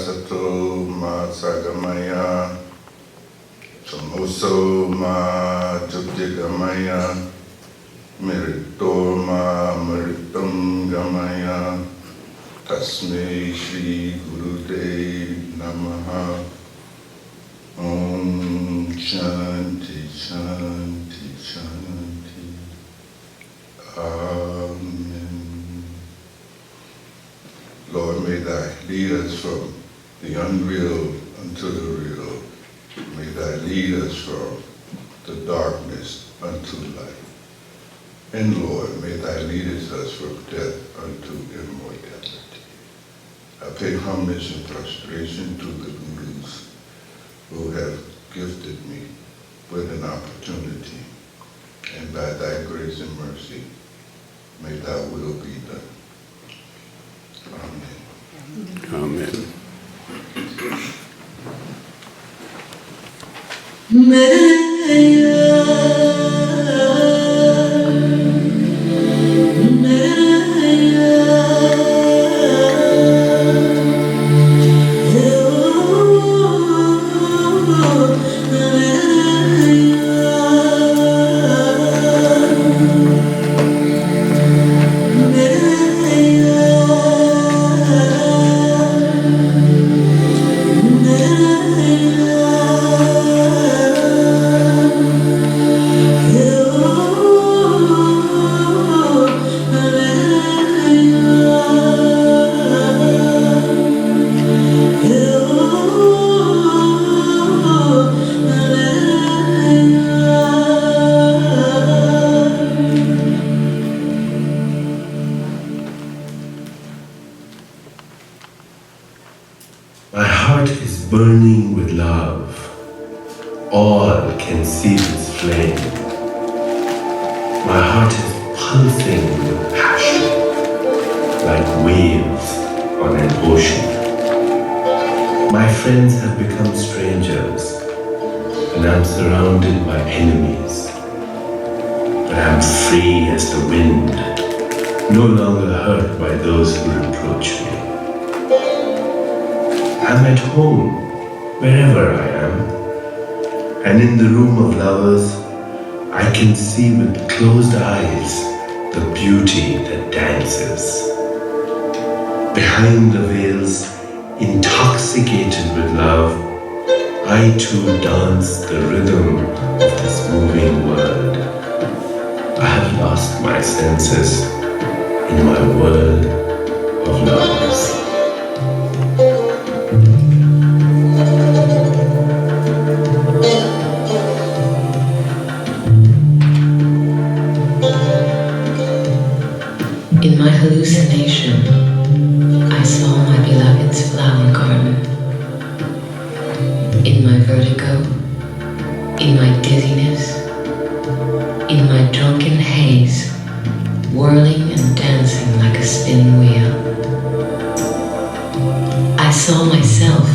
Sato Ma Sagamaya Samoso Ma Jupjigamaya Merito Ma Meritum Gamaya Tasmei Shri Gurudev Namaha. Om Shanti Shanti Shanti. Amen. Lord, may Thy lead us from the unreal unto the real. May Thy lead us from the darkness unto light. And Lord, may Thy lead us from death unto immortality. I pay homage and prostration to the Gurus who have gifted me with an opportunity, and by Thy grace and mercy, may Thy will be done. Amen. My heart is burning with love. All can see its flame. My heart is pulsing with passion, like waves on an ocean. My friends have become strangers, and I'm surrounded by enemies. But I'm free as the wind, no longer hurt by those who reproach me. I'm at home, wherever I am, and in the room of lovers, I can see with closed eyes the beauty that dances. Behind the veils, intoxicated with love, I too dance the rhythm of this moving world. I have lost my senses in my world of lovers. In my hallucination, I saw my beloved's flower garden. In my vertigo, in my dizziness, in my drunken haze, whirling and dancing like a spin wheel. I saw myself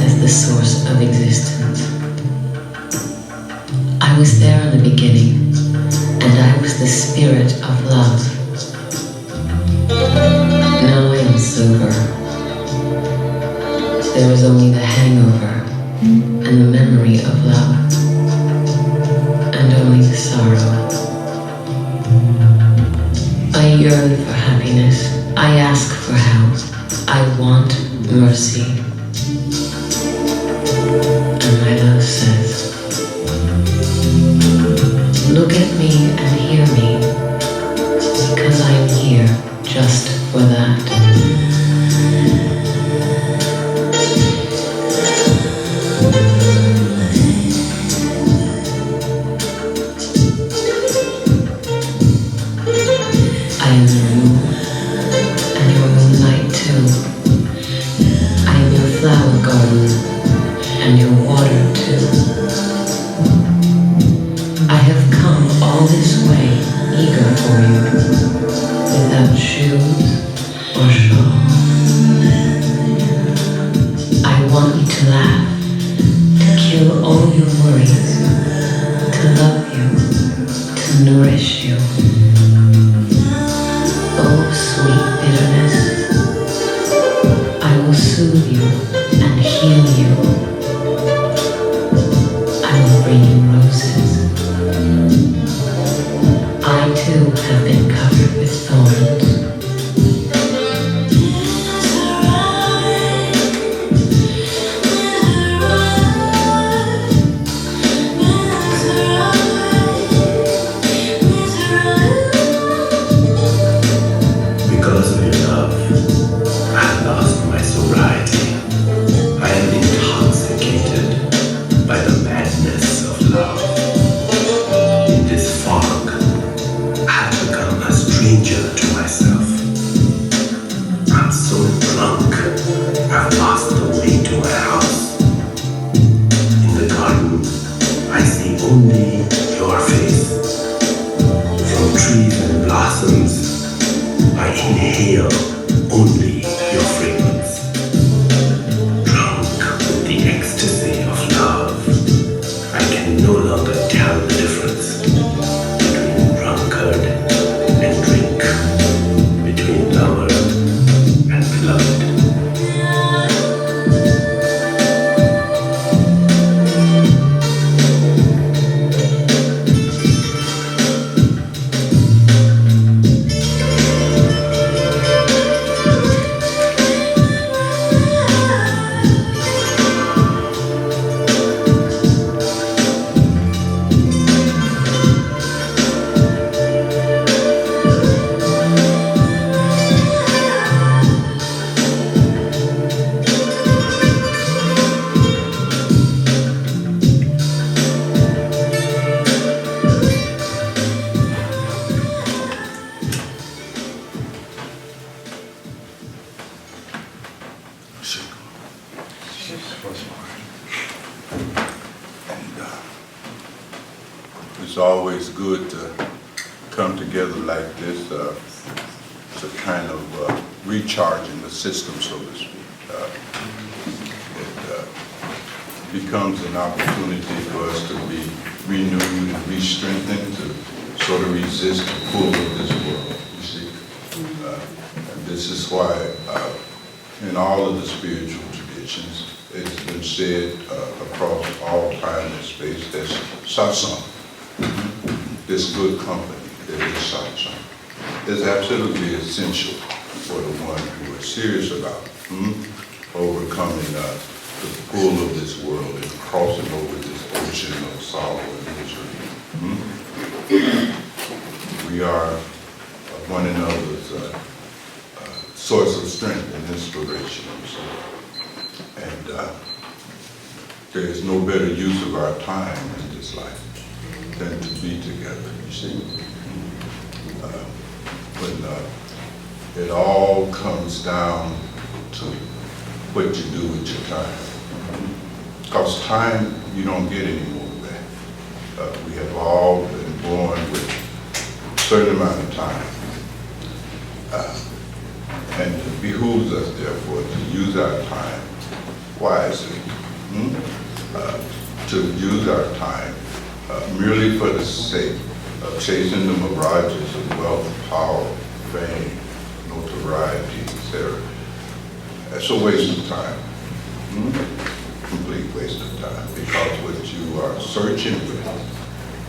as the source of existence. I was there in the beginning, and I was the spirit of love. Now I am sober. There is only the hangover and the memory of love, and only the sorrow. I yearn for happiness. I ask for help. I want mercy. And my love says, look at me and hear me, because I am here just for that. I am your moon, and your moonlight too. I am your flower garden, and your water too. I have come all this way, eager for you, without shoes or shawl. I want you to laugh, to kill all your worries, to love you, to nourish you. Oh, sweet bitterness, I will soothe you stranger to myself. I'm so drunk, I've lost the way to my house. In the garden, I see only your face. From trees and blossoms, I inhale only your fragrance. Drunk with the ecstasy of love, I can no longer tell the difference between drunkard and drink, between lover and beloved. It's always good to come together like this to kind of recharging the system, so to speak. It becomes an opportunity for us to be renewed and re-strengthened to sort of resist the pull of this world, you see. And this is why in all of the spiritual traditions, it's been said across all time and space, there's satsang, this good company, there is satsang. It's absolutely essential for the one who is serious about overcoming the pull of this world and crossing over this ocean of sorrow and misery. We are one another's source of strength and inspiration. And there is no better use of our time in this life than to be together, you see. When it all comes down to what you do with your time. Because time you don't get anymore back. We have all been born with a certain amount of time. And it behooves us, therefore, to use our time wisely. To use our time merely for the sake of chasing the mirages of wealth, power, fame, notoriety, etc. That's a waste of time. Complete waste of time, because what you are searching with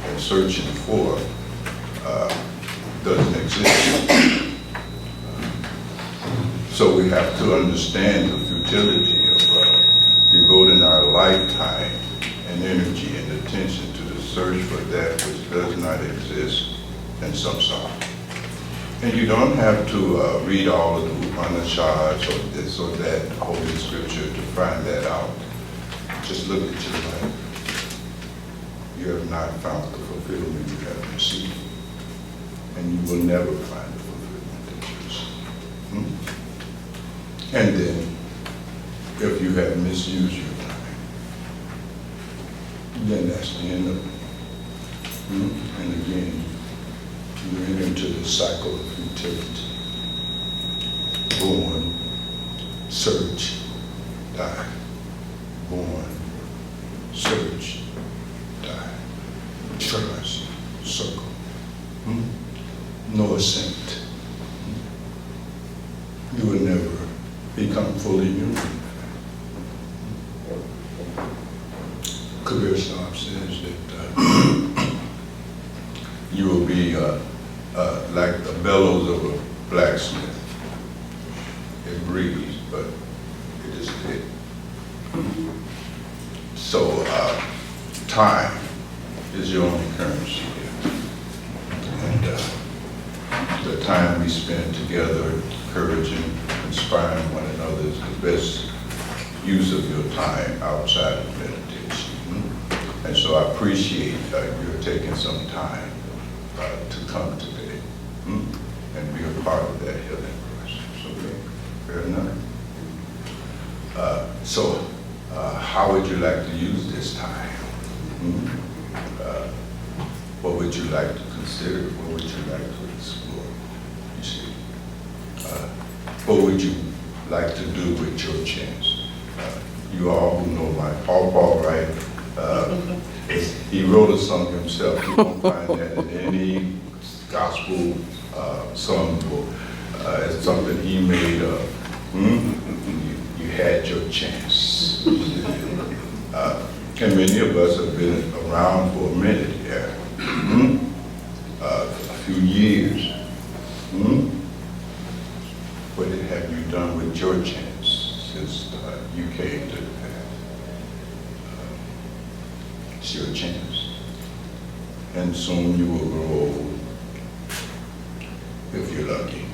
and searching for doesn't exist. So we have to understand the futility of devoting our lifetime and energy and attention to the search for that which does not exist in samsara. And you don't have to read all of the Upanishads or this or that holy scripture to find that out. Just look at your life. You have not found the fulfillment you have received. And you will never find the fulfillment that you receive. And then, if you have misused your time, then that's the end of it. And again, you enter into the cycle of futility. Born, search, die. Born, search, die. Trust, circle. No ascent. You will never become fully human. Kabir Sahib says that you will be like the bellows of a blacksmith. It breathes, but it is dead. So time is your only currency here. And the time we spend together, encouraging, inspiring one another is the best use of your time outside of meditation. And so I appreciate your taking some time to come today part of that healing process, okay? Fair enough? How would you like to use this time? What would you like to consider? What would you like to explore? You see? What would you like to do with your chance? You all who know my Paul, right? He wrote a song himself. You won't find that in any gospel songbook. It's something he made up. You had your chance. And many of us have been around for a minute here. A few years. What have you done with your chance since you came to the path? It's your chance. And soon you will grow old. If you're lucky.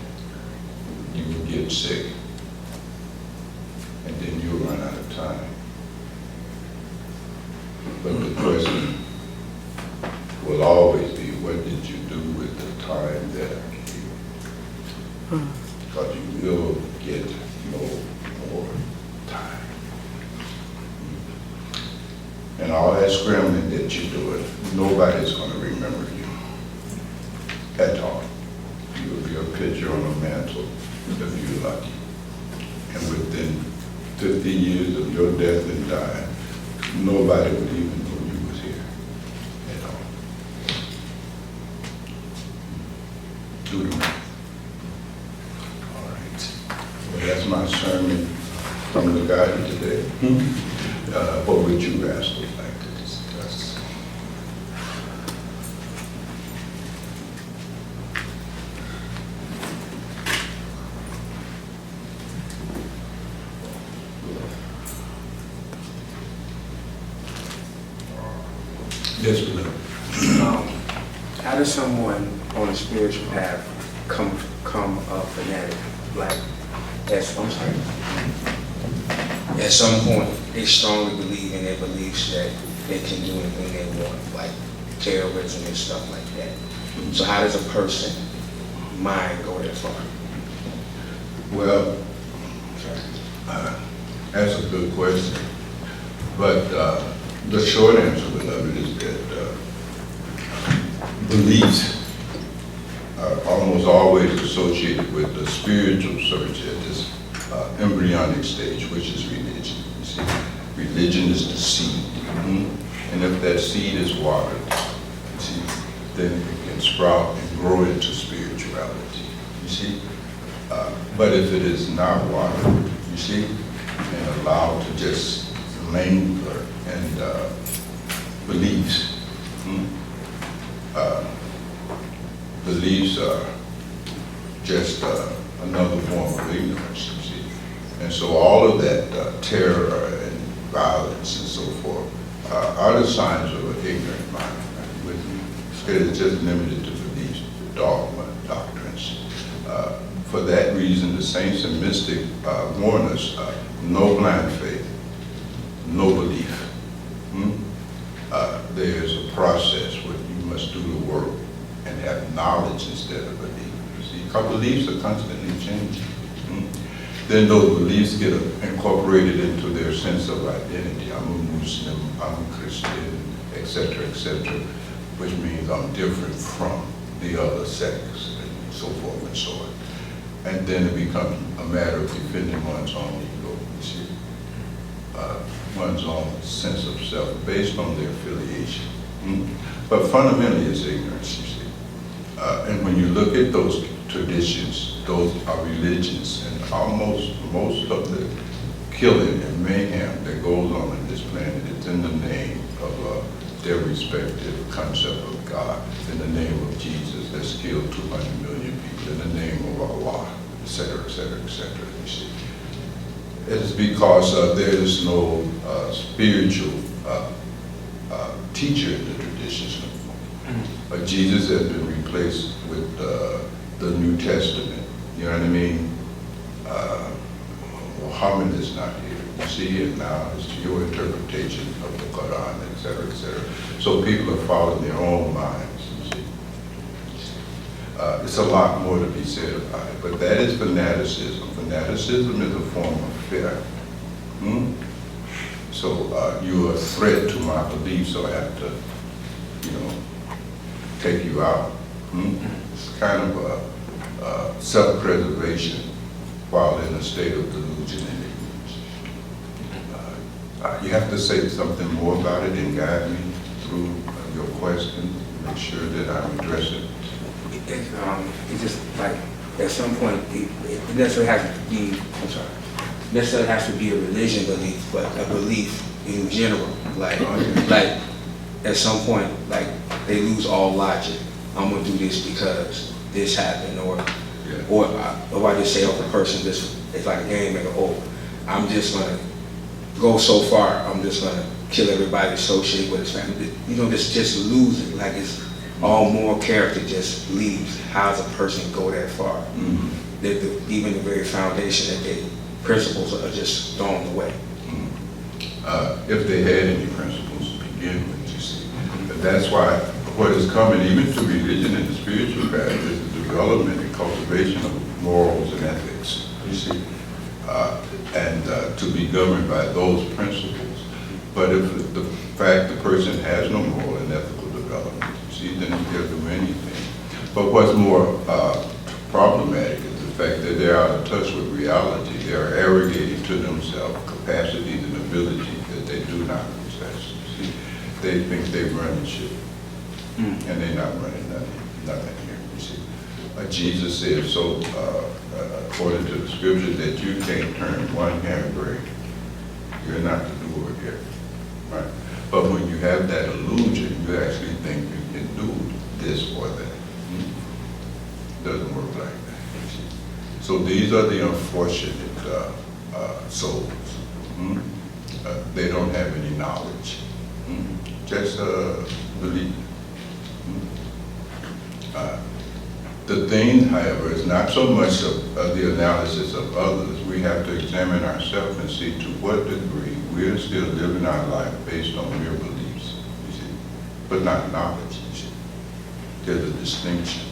You will get sick. And then you'll run out of time. But the question will always be, what did you do with the time that I gave you? Because you will get no more time. And all that scrambling that you're doing, nobody's going to remember you at all. You will be a picture on a mantle if you're lucky. And within 50 years of your death and dying, nobody would even know you was here at all. Do the math. All right. Well, that's my sermon from the garden today. What would you guys would like to discuss? Yes, Bill. How does someone on a spiritual path come a fanatic? Like, at some point, they strongly believe in their beliefs that they can do anything they want, like terrorism and stuff like that. So how does a person mind go that far? Well, that's a good question. But the short answer of it is that beliefs are almost always associated with the spiritual search at this embryonic stage, which is religion. You see, religion is the seed. And if that seed is watered, you see, then it can sprout and grow into spirituality. You see? But if it is not watered, you see, and allowed to just linger and beliefs. Beliefs are just another form of ignorance, you see. And so all of that terror and violence and so forth are the signs of an ignorant mind. Right? With me. It's just limited to beliefs, dogma, doctrines. For that reason, the saints and mystics warn us, no blind faith, no belief. There's a process where you must do the work and have knowledge instead of belief. You see, because beliefs are constantly changing. Then those beliefs get incorporated into their sense of identity. I'm a Muslim, I'm a Christian, etc., which means I'm different from the other sects and so forth and so on. And then it becomes a matter of defending one's own ego, you see, one's own sense of self based on their affiliation. But fundamentally it's ignorance, you see. And when you look at those traditions, those are religions, and almost most of the killing and mayhem that goes on in this planet is in the name of their respective concept of God, in the name of Jesus that's killed 200 million people, in the name of Allah, etc., you see. It is because there is no spiritual teacher in the traditions anymore. Jesus has been replaced with the New Testament. You know what I mean? Muhammad is not here. You see it now. It's your interpretation of the Quran, etc., etc. So people are following their own minds. You see. It's a lot more to be said about it, but that is fanaticism. Fanaticism is a form of fear. So you're a threat to my beliefs, so I have to, take you out. It's kind of a self-preservation while in a state of delusion and ignorance. You have to say something more about it and guide me through your question, make sure that I'm addressing. It's just like at some point it necessarily has to be. I'm sorry. Necessarily has to be a religion belief, but a belief in general. Like at some point, like they lose all logic. I'm gonna do this because this happened, or I just say, oh, the person just, it's like a game maker. Oh, I'm just gonna go so far. I'm just gonna kill everybody associated with his family. Just lose it. Like it's all moral character just leaves. How does a person go that far? Mm-hmm. Even the very foundation that they principles are just thrown away. If they had any principles to begin with, you see. But that's why what is coming even to religion and the spiritual path is the development and cultivation of morals and ethics, you see, and to be governed by those principles. But if the fact the person has no moral and ethical development, you see, then they'll do anything. But what's more problematic is the fact that they're out of touch with reality. They are arrogating to themselves capacities and abilities that they do not possess. See, they think they run the ship, and they're not running nothing here. You see, Jesus said so, according to the scriptures, that you can't turn one handbrake. You're not the doer here, right? But when you have that illusion, you actually think you can do this or that. Doesn't work like that. So these are the unfortunate souls. They don't have any knowledge. Just believe. The thing, however, is not so much of the analysis of others. We have to examine ourselves and see to what degree we're still living our life based on mere beliefs, you see, but not knowledge, you see. There's a distinction.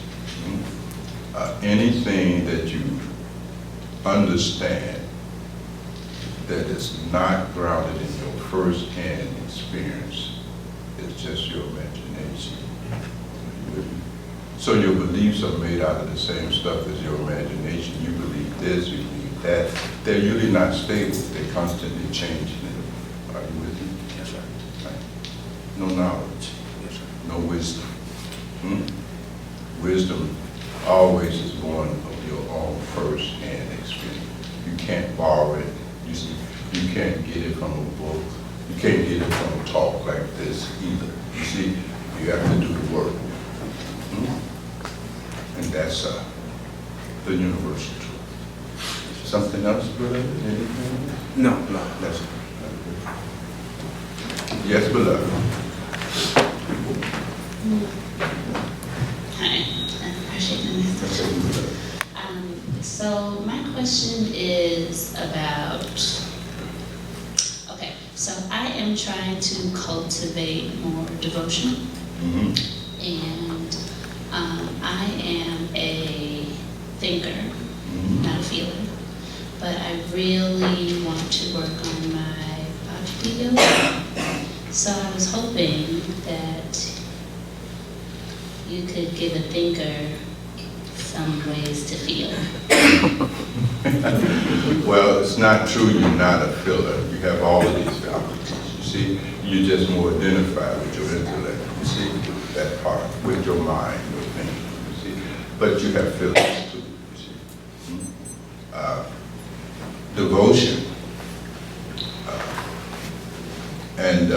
Anything that you understand that is not grounded in your first-hand experience is just your imagination. So your beliefs are made out of the same stuff as your imagination. You believe this, you believe that. They're usually not stable. They're constantly changing. Are you with me? Yes, sir. Right. No knowledge. Yes, sir. No wisdom. Wisdom always is born of your own first-hand experience. You can't borrow it. You see, you can't get it from a book. You can't get it from a talk like this either. You see, you have to do the work. And that's the universal truth. Something else, brother? Anything? No. That's it. Yes, beloved. Hi, I appreciate the message. So my question is about, okay, so I am trying to cultivate more devotion. And I am a thinker, not a feeler, but I really want to work on my bhakti yoga. So I was hoping that you could give a thinker some ways to feel. Well, it's not true you're not a filler. You have all of these faculties. You see, you just more identify with your intellect. You see, that part, with your mind, your thinking. You see, but you have feelings too. You see, devotion, and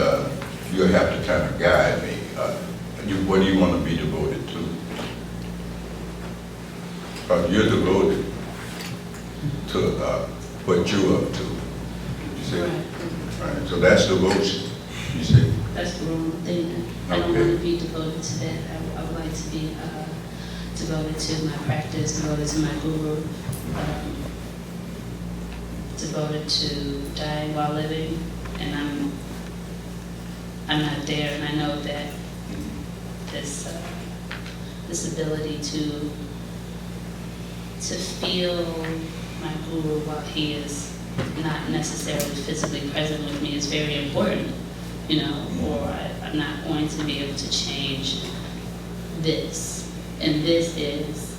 you'll have to kind of guide me. What do you want to be devoted to? You're devoted to what you're up to, you see? Right. So that's devotion, you see? That's the wrong thing. I don't want to be devoted to that. I would like to be devoted to my practice, devoted to my guru, devoted to dying while living, and I'm not there, and I know that this this ability to feel my guru while he is not necessarily physically present with me is very important, you know, or I'm not going to be able to change this. And this is,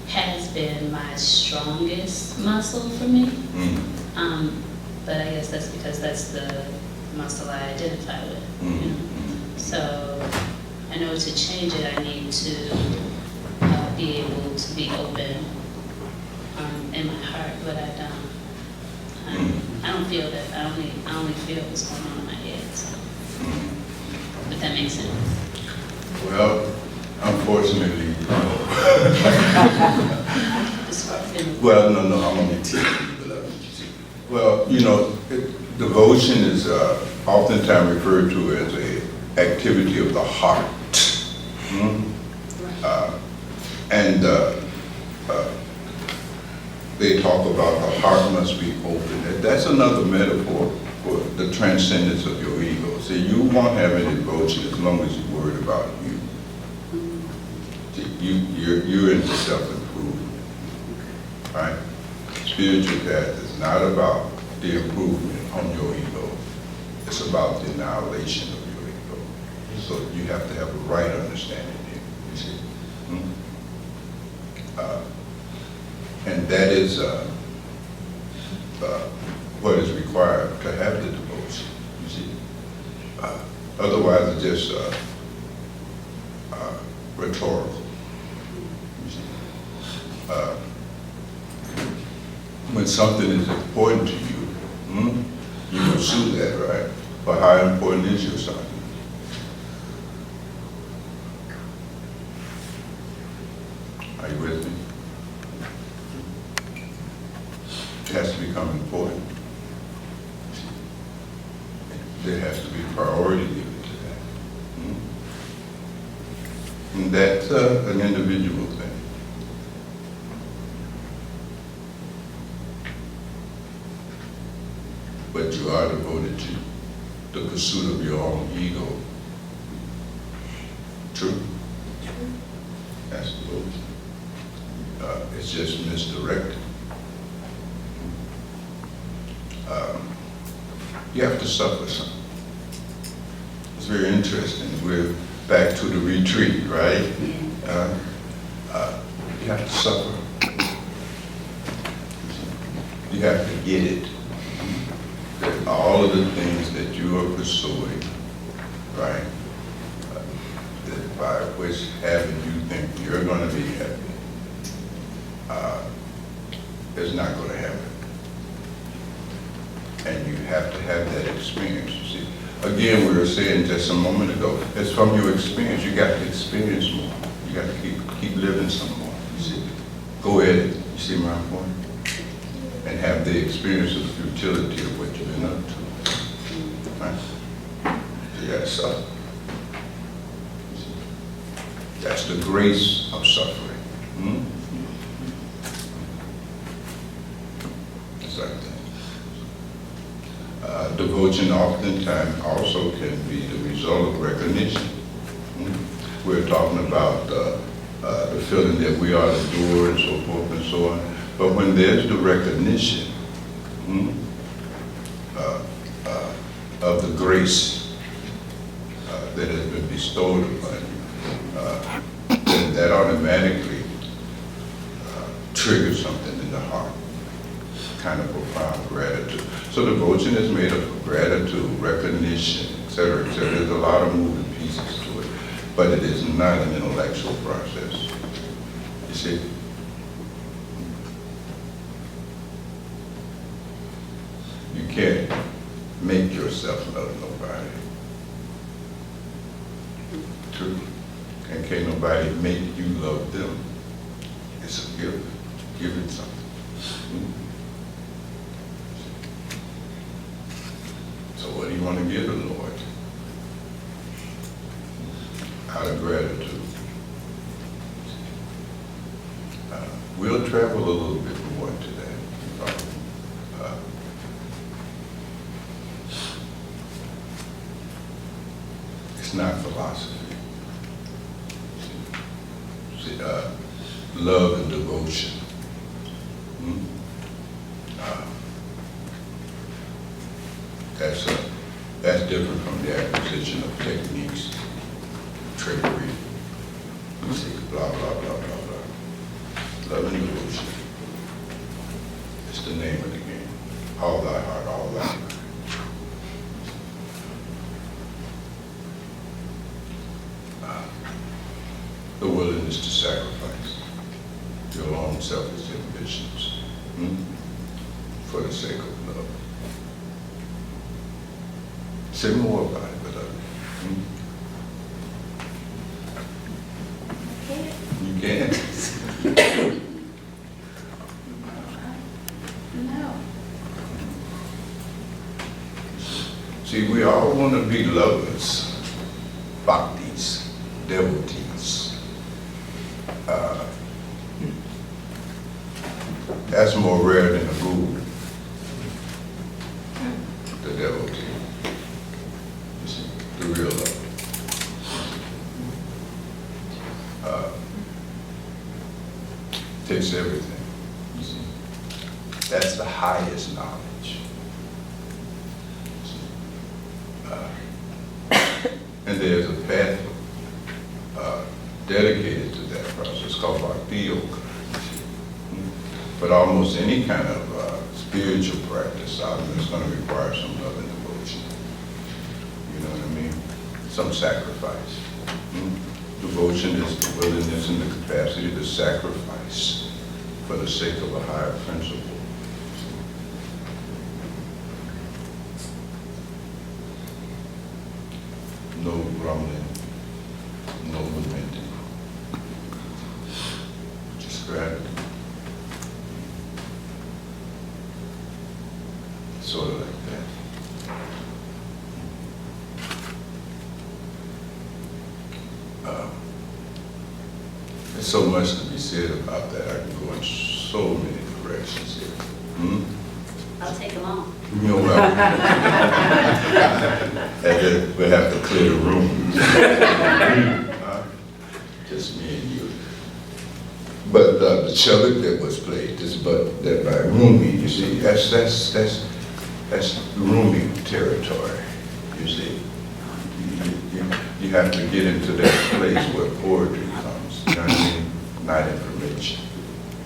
has been my strongest muscle for me. But I guess that's because that's the muscle I identify with, you know. So I know to change it, I need to be able to be open in my heart, but I don't feel that. I only feel what's going on in my head. So. But that makes sense. Well, unfortunately, well, no, I'm only teasing, beloved. Well, you know, devotion is oftentimes referred to as a activity of the heart. They talk about the heart must be open. That's another metaphor for the transcendence of your ego. See, you won't have any devotion as long as you're worried about you. See, you're into self-improvement, right? Spiritual path is not about the improvement on your ego. It's about the annihilation of your ego. So you have to have a right understanding here, you see. And that is what is required to have the devotion, you see. Otherwise it's just rhetorical, you see. When something is important to you, you pursue that, right? But how important is your something? Are you with me? It has to become important. There has to be priority given to that. And that's an individual thing. But you are devoted to the pursuit of your own ego. True? Absolutely. It's just misdirected. You have to suffer something. It's very interesting. We're back to the retreat, right? You have to suffer. You have to get it. That all of the things that you are pursuing, right? That by which having you think you're going to be happy, is not going to happen. And you have to have that experience, you see. Again, we were saying just a moment ago, it's from your experience. You got to experience more. You got to keep living some more, you see. Go at it, you see my point? And have the experience of the futility of what you've been up to. Right? So you got to suffer. That's the grace of suffering. It's like that. Devotion oftentimes also can be the result of recognition. We're talking about the feeling that we are the doer and so forth and so on. But when there's the recognition of the grace that has been bestowed upon you, then that automatically triggers something in the heart, kind of profound gratitude. So devotion is made up of gratitude, recognition, et cetera, et cetera. There's a lot of moving pieces to it, but it is not an intellectual process. You see? You can't make yourself love nobody. True. And can't nobody make you love them. It's a gift. Give it something. So what do you want to give the Lord? Out of gratitude. We'll travel a little bit more into that. It's not philosophy. love and devotion. Hmm? That's different from the acquisition of techniques, trickery, you see, blah, blah, blah, blah, blah. Love and devotion. It's the name of the game. All thy heart, all thy mind. The willingness to sacrifice your own selfish ambitions for the sake of love. Say more about it, beloved. You can. No. See, we all want to be lovers, bhaktis, devotees. That's more rare than a guru, the devotee. You see, the real love. Takes everything. You see, that's the highest knowledge. You see? And there's a path dedicated to that process called bhakti yoga. But almost any kind of spiritual practice out there is going to require some love and devotion. You know what I mean? Some sacrifice. Devotion is the willingness and the capacity to sacrifice for the sake of a higher principle. No grumbling, no lamenting. Just gratitude. Sort of like that. There's so much to be said about that. I can go in so many directions here. I'll take them all. You know what? We'll have to clear the room. Just me and you. But the chabad that was played, that by Rumi, you see, that's Rumi territory. You see, you have to get into that place where poetry comes. You know what I mean? Not information.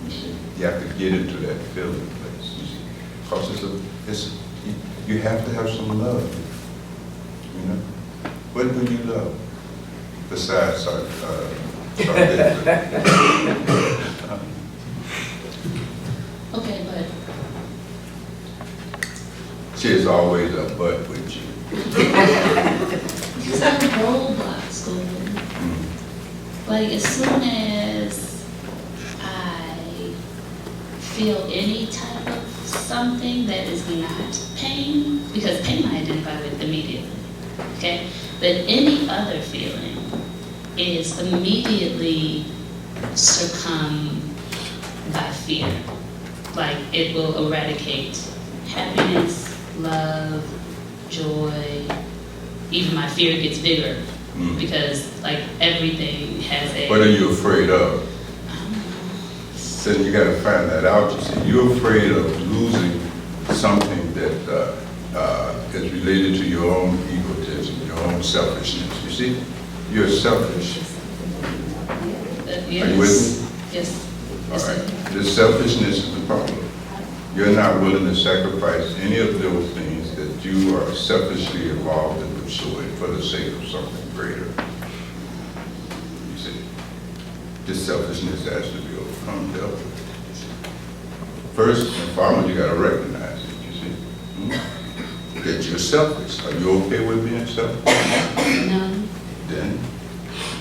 You see, you have to get into that feeling place. You see, because you have to have some love. You know, what do you love besides our Okay, but she is always a butt with you. because I have roadblocks going. Like as soon as I feel any type of something that is not pain, because pain I identify with immediately, okay? But any other feeling is immediately succumb by fear. Like it will eradicate happiness, love, joy. Even my fear gets bigger because like everything has a... What are you afraid of? I don't know. So you got to find that out. You see, you're afraid of losing something that is related to your own egotism, your own selfishness. You see, you're selfish. Yes. Are you with me? Yes. All right. The selfishness is the problem. You're not willing to sacrifice any of those things that you are selfishly involved in pursuing for the sake of something greater. You see, this selfishness has to be overcome, dealt with. First and foremost, you got to recognize it. You see, that you're selfish. Are you okay with being selfish? No. Then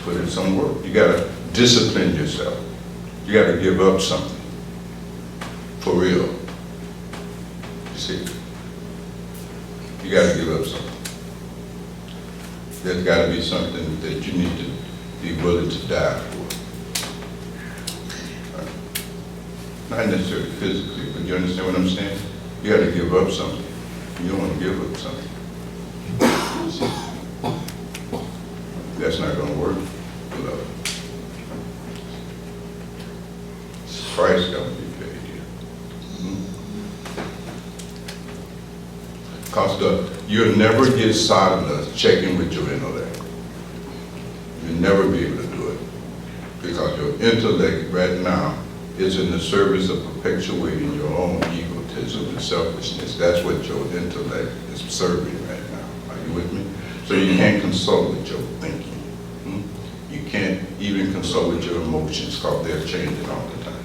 put in some work. You got to discipline yourself. You got to give up something for real. You see, you got to give up something. There's got to be something that you need to be willing to die for. Not necessarily physically, but you understand what I'm saying? You got to give up something. You don't want to give up something. That's not going to work. price got to be paid here. Because you'll never get sodomness checking with your intellect. You'll never be able to do it. Because your intellect right now is in the service of perpetuating your own egotism and selfishness. That's what your intellect is serving right now. Are you with me? So you can't consult with your thinking. You can't even consult with your emotions because they're changing all the time.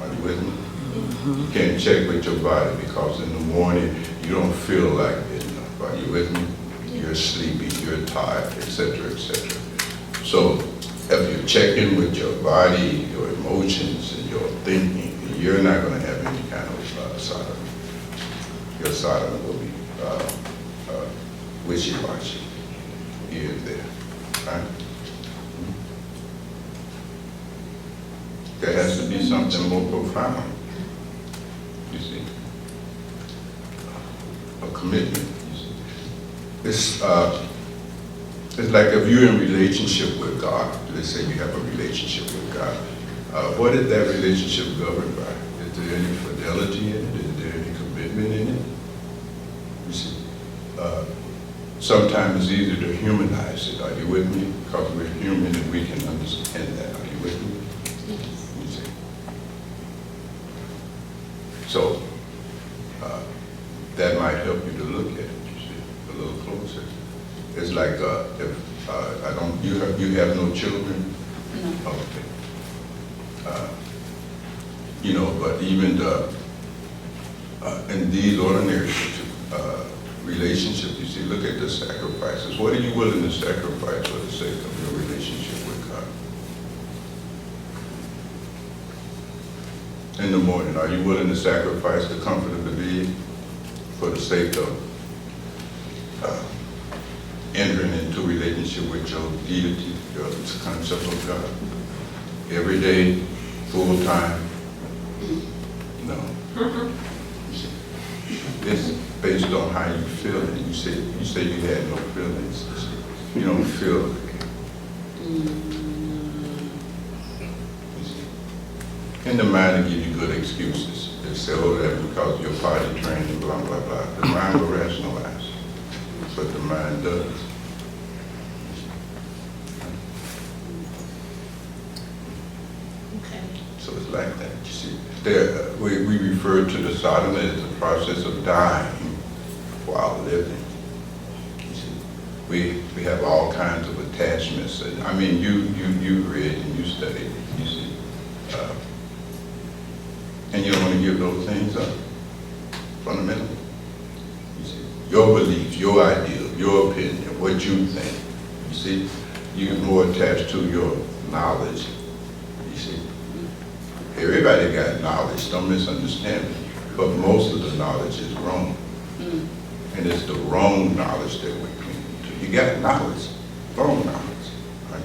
Are you with me? You can't check with your body because in the morning you don't feel like it enough. Are you with me? You're sleepy, you're tired, etc., etc. So if you check in with your body, your emotions, and your thinking, you're not going to have any kind of sodomy. Your sodomy will be wishy-washy here and there. Right? There has to be something more profound, you see. A commitment, you see. It's like if you're in relationship with God, let's say you have a relationship with God, what is that relationship governed by? Is there any fidelity in it? Is there any commitment in it? You see, sometimes it's easier to humanize it. Are you with me? Because we're human and we can understand that. Are you with me? You see. So that might help you to look at it, you see, a little closer. It's like if you have no children? No. Okay. You know, but even in these ordinary relationships, you see, look at the sacrifices. What are you willing to sacrifice for the sake of your relationship with God? In the morning, are you willing to sacrifice the comfort of the bed for the sake of entering into relationship with your deity, your concept of God? Every day, full time? No. It's based on how you feel it. You say you had no feelings. You don't feel it. You see. And the mind will give you good excuses. They say, oh, that's because you're potty trained and blah, blah, blah. The mind will rationalize. But the mind does. Okay. So it's like that, you see. We refer to the sodomy as the process of dying while living. You see, we have all kinds of attachments. And, I mean, you read and you studied, you see. And you don't want to give those things up, fundamentally. You see, your beliefs, your ideals, your opinion, what you think. You see, you're more attached to your knowledge. You see. Everybody got knowledge, don't misunderstand me, but most of the knowledge is wrong. And it's the wrong knowledge that we're clinging to. You got knowledge, wrong knowledge, right?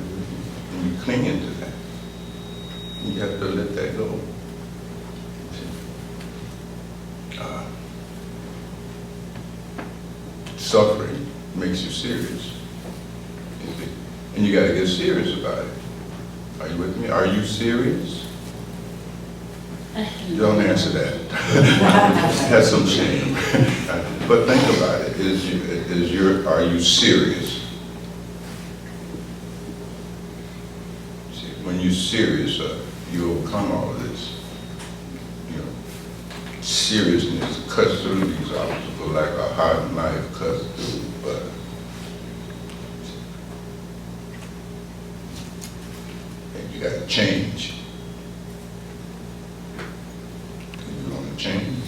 And you cling into that. You have to let that go. Suffering makes you serious. And you got to get serious about it. Are you with me? Are you serious? Don't answer that. Have some shame. But think about it. Are you serious? See, when you're serious, you overcome all of this. You know, seriousness cuts through these obstacles like a hot knife cuts through butter. And you got to change. Change?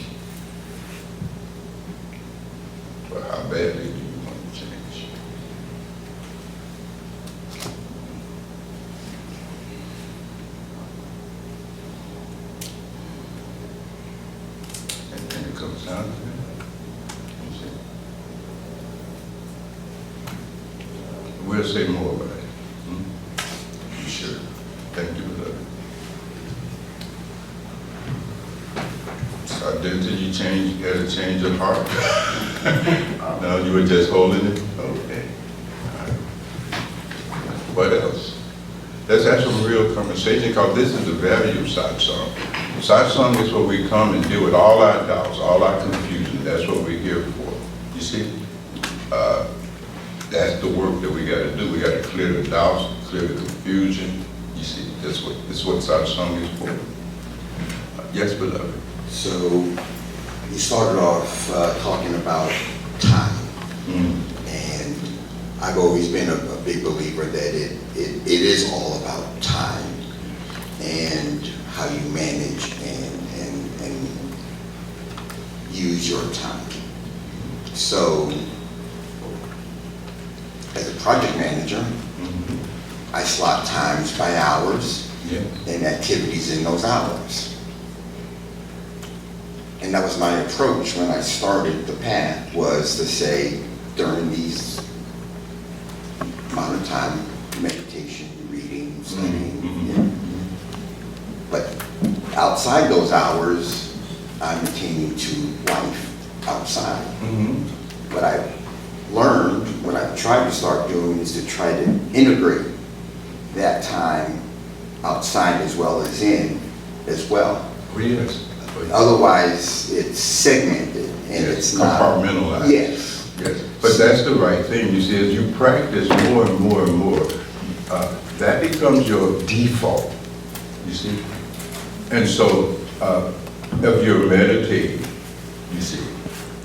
But how badly do you want to change? And then it comes down to that. You see? We'll say more about it. You sure? Thank you for that. Identity change, you had a change of heart. No, you were just holding it? Okay. All right. What else? Let's have some real conversation, because this is the value side song. satsang is where we come and deal with all our doubts, all our confusion. That's what we're here for. You see? That's the work that we got to do. We got to clear the doubts, clear the confusion. You see, that's what satsang is for. Yes, beloved. So you started off talking about time, and I've always been a big believer that it is all about time and how you manage and use your time. So as a project manager, I slot times by hours and activities in those hours. And that was my approach when I started the path, was to say during these amount of time, meditation, reading, studying. But outside those hours, I'm attending to life outside. What I learned, what I've tried to start doing, is to try to integrate that time outside as well as in as well. Oh, yes. Otherwise, it's segmented and it's not compartmentalized. Yes. Yes. But that's the right thing. You see, as you practice more and more and more, that becomes your default. You see? And so, if you're meditating, you see,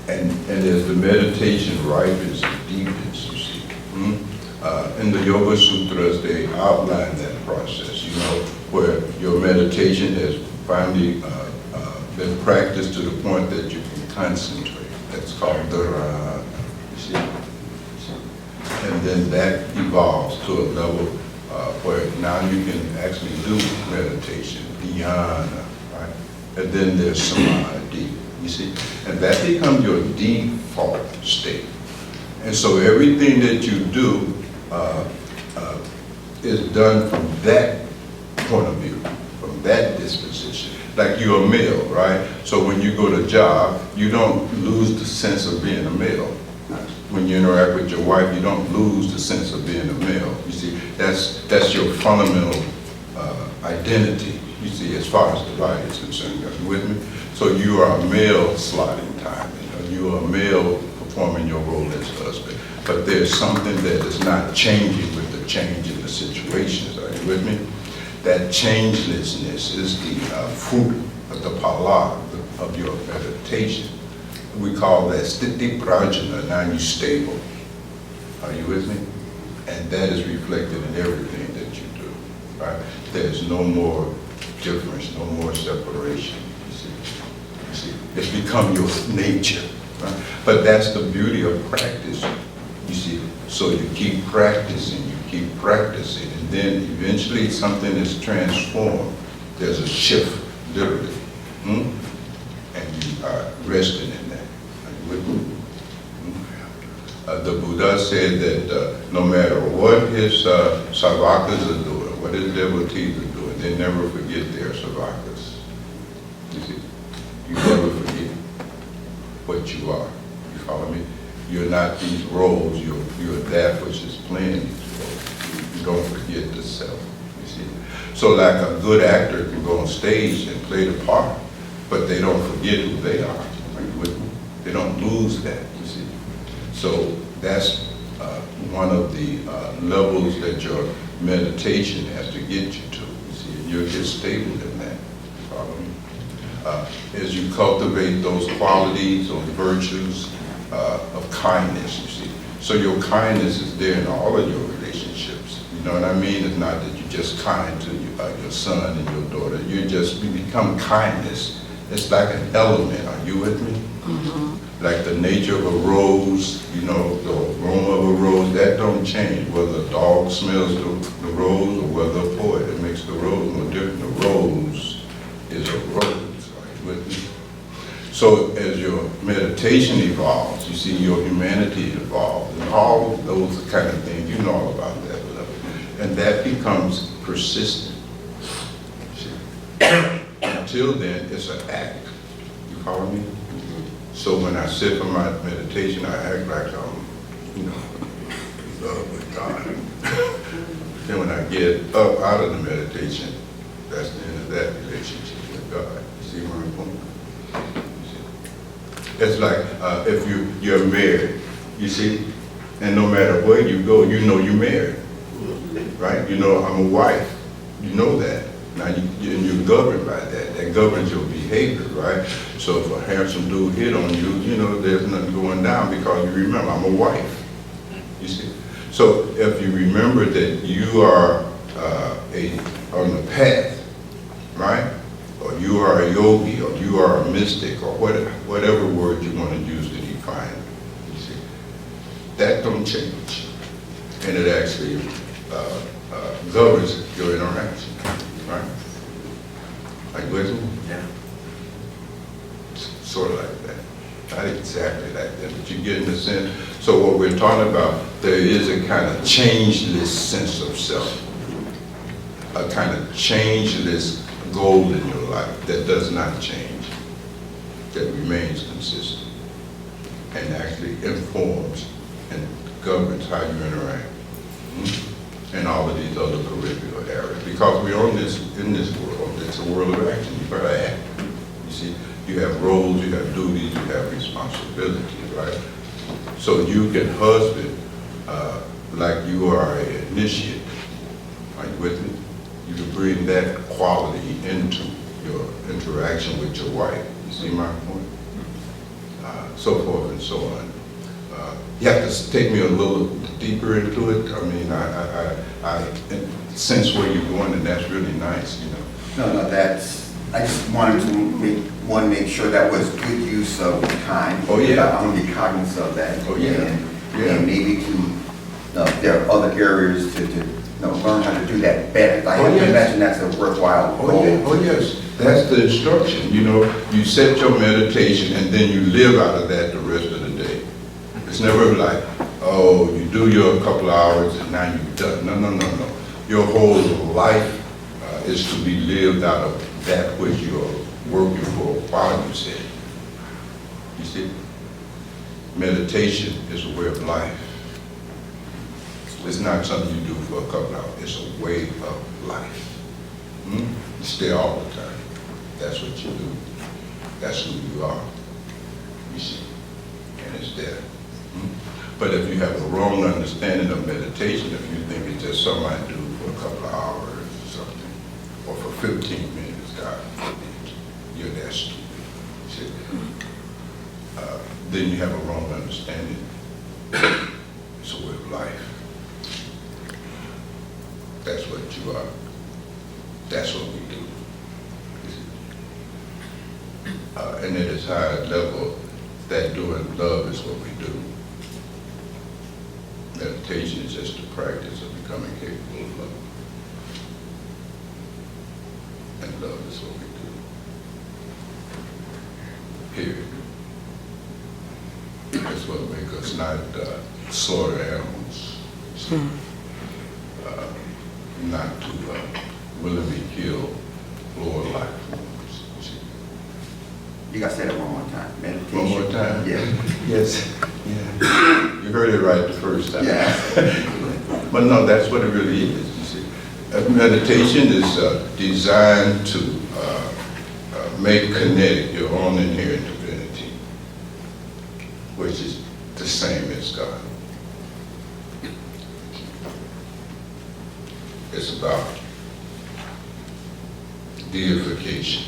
and as the meditation ripens and deepens, you see, in the Yoga Sutras, they outline that process, you know, where your meditation has finally been practiced to the point that you can concentrate. That's called dharana, you see? And then that evolves to a level where now you can actually do meditation, dhyana, right? And then there's samadhi, you see? And that becomes your default state. And so everything that you do is done from that point of view, from that disposition. Like you're a male, right? So when you go to job, you don't lose the sense of being a male. When you interact with your wife, you don't lose the sense of being a male. You see, that's your fundamental identity, you see, as far as the body is concerned. Are you with me? So you are a male slotting time. You are a male performing your role as husband. But there's something that is not changing with the change in the situations. Are you with me? That changelessness is the fruit of the pala of your meditation. We call that sthiti prajna, now you're stable. Are you with me? And that is reflected in everything that you do, right? There's no more difference, no more separation, you see. You see, it's become your nature, right? But that's the beauty of practice, you see. So you keep practicing, and then eventually something is transformed. There's a shift, literally, and you are resting in that. Are you with me? The Buddha said that no matter what his savakas are doing, what his devotees are doing, they never forget their savakas. You see, you never forget what you are. You follow me? You're not these roles, you're that which is playing these roles. You don't forget the self, you see. So like a good actor can go on stage and play the part, but they don't forget who they are. Are you with me? They don't lose that, you see. So that's one of the levels that your meditation has to get you to, you see. You'll get stable in that, you follow me? As you cultivate those qualities, those virtues, of kindness, you see. So your kindness is there in all of your relationships. You know what I mean? It's not that you're just kind to your son and your daughter. You become kindness. It's like an element. Are you with me? Like the nature of a rose, you know, the aroma of a rose, that don't change. Whether a dog smells the rose or whether a poet, it makes the rose no different. The rose is a rose. Are you with me? So as your meditation evolves, you see your humanity evolves, and all of those kind of things, you know all about that, and that becomes persistent. Until then, it's an act. You follow me? So when I sit for my meditation, I act like I'm, you know, in love with God. Then when I get up out of the meditation, that's the end of that relationship with God. It's like if you're married, you see, and no matter where you go, you know you're married, right? You know I'm a wife. You know that. Now you're governed by that. That governs your behavior, right? So if a handsome dude hit on you, you know there's nothing going down because you remember I'm a wife. You see. So if you remember that you are on the path, right? Or you are a yogi, or you are a mystic, or whatever word you want to use to define it. You see, that don't change, and it actually governs your interaction, right? Like with me? Yeah. Sort of like that. Not exactly like that, but you get in the sense. So what we're talking about, there is a kind of changeless sense of self, a kind of changeless goal in your life that does not change, that remains consistent, and actually informs and governs how you interact in all of these other curricular areas. Because we're in this world, it's a world of action. You gotta act. You see, you have roles, you have duties, you have responsibilities, right? So you can husband like you are an initiate. Are you with me? You can bring that quality into your interaction with your wife. You see my point? So forth and so on. You have to take me a little deeper into it. I mean, I sense where you're going, and that's really nice, you know. No, I just wanted to make sure that was good use of time. Oh, yeah. I want to be cognizant of that. Oh, yeah. And maybe there are other areas to learn how to do that better. I have to imagine that's a worthwhile goal. Oh, yes. That's the instruction. You know, you set your meditation and then you live out of that the rest of the day. It's never like, oh, you do your couple of hours and now you're done. No. Your whole life is to be lived out of that which you're working for while you sit. You see? Meditation is a way of life. It's not something you do for a couple hours. It's a way of life. You stay all the time. That's what you do. That's who you are. You see? And it's there. But if you have a wrong understanding of meditation, if you think it's just something I do for a couple of hours or something, or for 15 minutes, God forbid, you're that stupid. See? Then you have a wrong understanding. It's a way of life. That's what you are. That's what we do. And at its higher level, that doing love is what we do. Meditation is just the practice of becoming capable of love. And love is what we do. Period. That's what makes us not slaughter animals. Not to willingly kill lower life forms. You got to say that one more time. Meditation. One more time? Yeah. Yes. Yeah. You heard it right the first time. Yeah. But no, that's what it really is, you see. Meditation is designed to make kinetic your own inherent divinity, which is the same as God. It's about deification.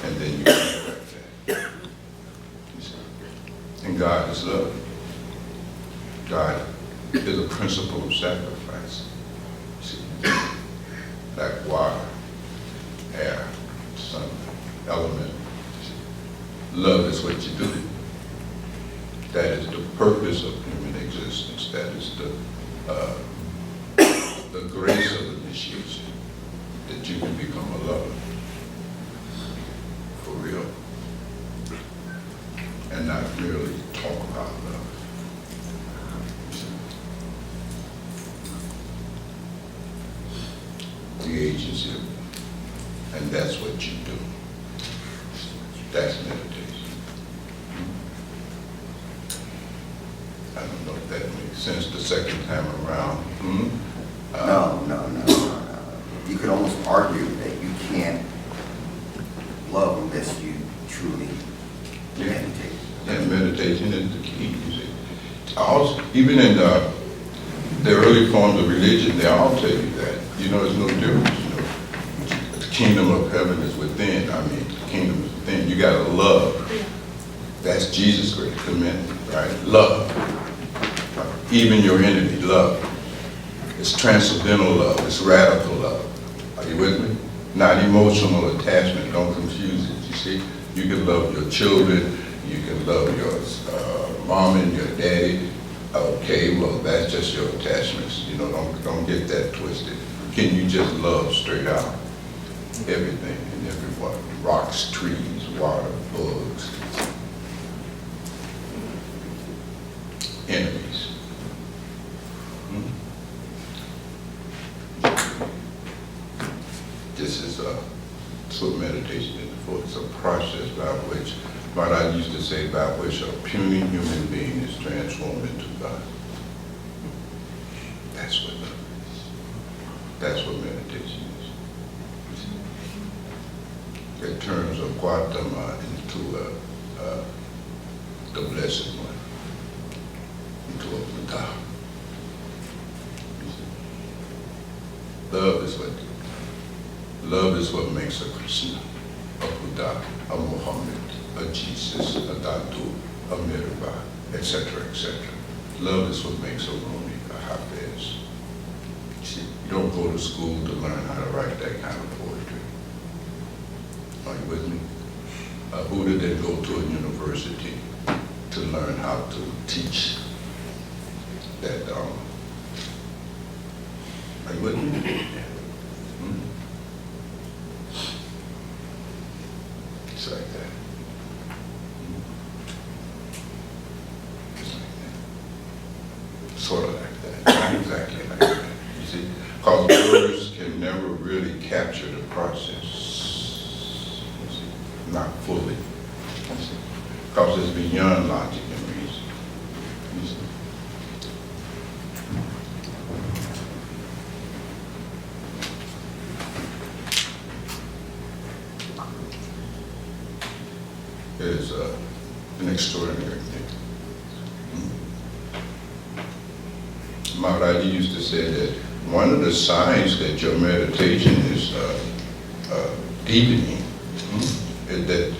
And then you correct that. And God is love. God is a principle of sacrifice. See? Like water, air, sun, element. See? Love is what you do. That is the purpose of human existence. That is the grace of initiation, that you can become a lover. For real. And not merely talk about love. The agency of love. And that's what you do. That's meditation. I don't know if that makes sense the second time around. No. You could almost argue that you can't love unless you truly meditate. And meditation is the key, you see. Also, even in the early forms of religion, they all tell you that. You know, there's no difference, you know. The kingdom of heaven is within. I mean, the kingdom is within. You gotta love. That's Jesus' great commandment, right? Love. Even your enemy, love. It's transcendental love. It's radical love. Are you with me? Not emotional attachment. Don't confuse it. You see, you can love your children. You can love your mom and your daddy. Okay, well, that's just your attachments. You know, don't get that twisted. Can you just love straight out? Everything and everyone. Rocks, trees, water, bugs. Enemies. This is what meditation is for. It's a process by which, what I used to say, by which a puny human being is transformed into God. That's what love is. That's what meditation is. It turns a Gautama into the Blessed One, into a Buddha. Love is what makes a Krishna, a Buddha, a Muhammad, a Jesus, a Dadu, a Mirabah, etc., etc. Love is what makes a Rumi, a Hafez. See, you don't go to school to learn how to write that kind of poetry. Are you with me? A Buddha didn't go to a university to learn how to teach that. Are you with me? It's like that. It's like that. Sort of like that. Not exactly like that. You see? Because words can never really capture the process. You see? Not fully. You see? Because it's beyond logic and reason. You see? Is an extraordinary thing. Maharaji used to say that one of the signs that your meditation is deepening is that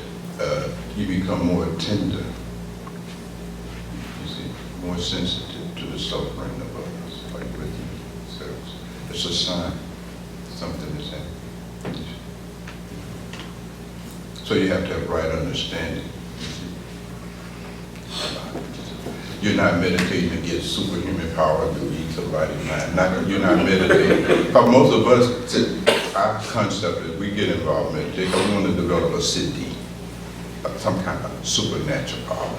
you become more tender, you see, more sensitive to the suffering of others, like with you. So it's a sign, something is happening. So you have to have right understanding. You're not meditating to get superhuman power to read somebody's mind. You're not meditating. Because most of us, our concept is we get involved in meditation because we want to develop a siddhi, some kind of supernatural power.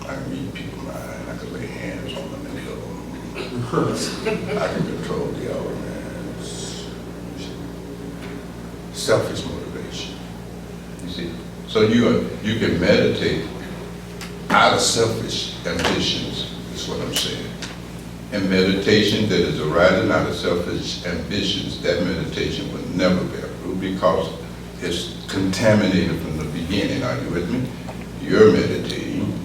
I can read people's mind. I can lay hands on them and heal them. I can control the elements. Selfish motivation, you see. So you can meditate out of selfish ambitions, is what I'm saying. And meditation that is arising out of selfish ambitions, that meditation will never bear fruit because it's contaminated from the beginning. Are you with me? You're meditating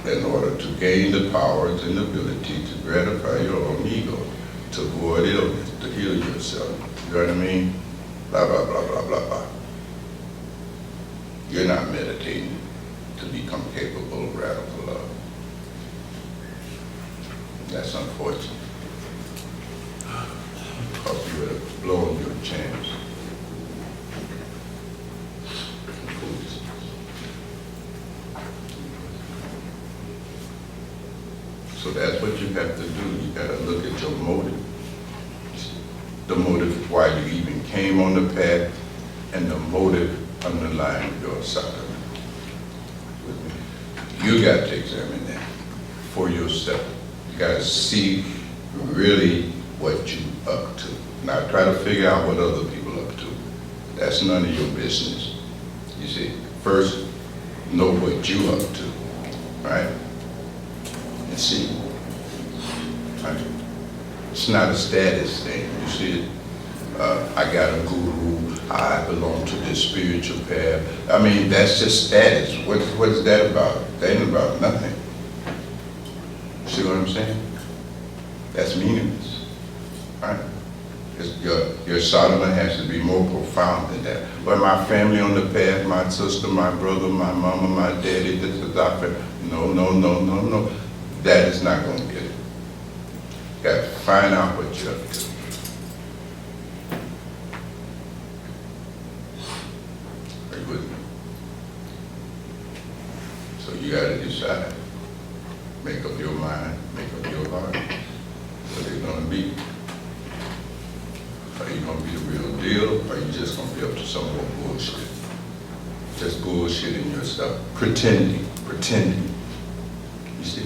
in order to gain the powers and ability to gratify your own ego, to avoid illness, to heal yourself. You know what I mean? Blah, blah, blah, blah, blah, blah. You're not meditating to become capable of radical love. That's unfortunate. Because you would have blown your chance. So that's what you have to do. You got to look at your motive. The motive why you even came on the path, and the motive underlying your assignment. You got to examine that for yourself. You got to see really what you up to. Not try to figure out what other people up to. That's none of your business. You see, first know what you up to, right? And see. Right? It's not a status thing. You see it? I got a guru, I belong to this spiritual path. I mean, that's just status. What is that about? That ain't about nothing. See what I'm saying? That's meaningless, right? Your sadhana has to be more profound than that. But my family on the path, my sister, my brother, my mama, my daddy, this is our family. No. That is not going to get it. You got to find out what you're up to. Are you with me? So you got to decide. Make up your mind, make up your heart. What it's going to be. Are you going to be the real deal, or are you just going to be up to some more bullshit? Just bullshitting yourself. Pretending. You see?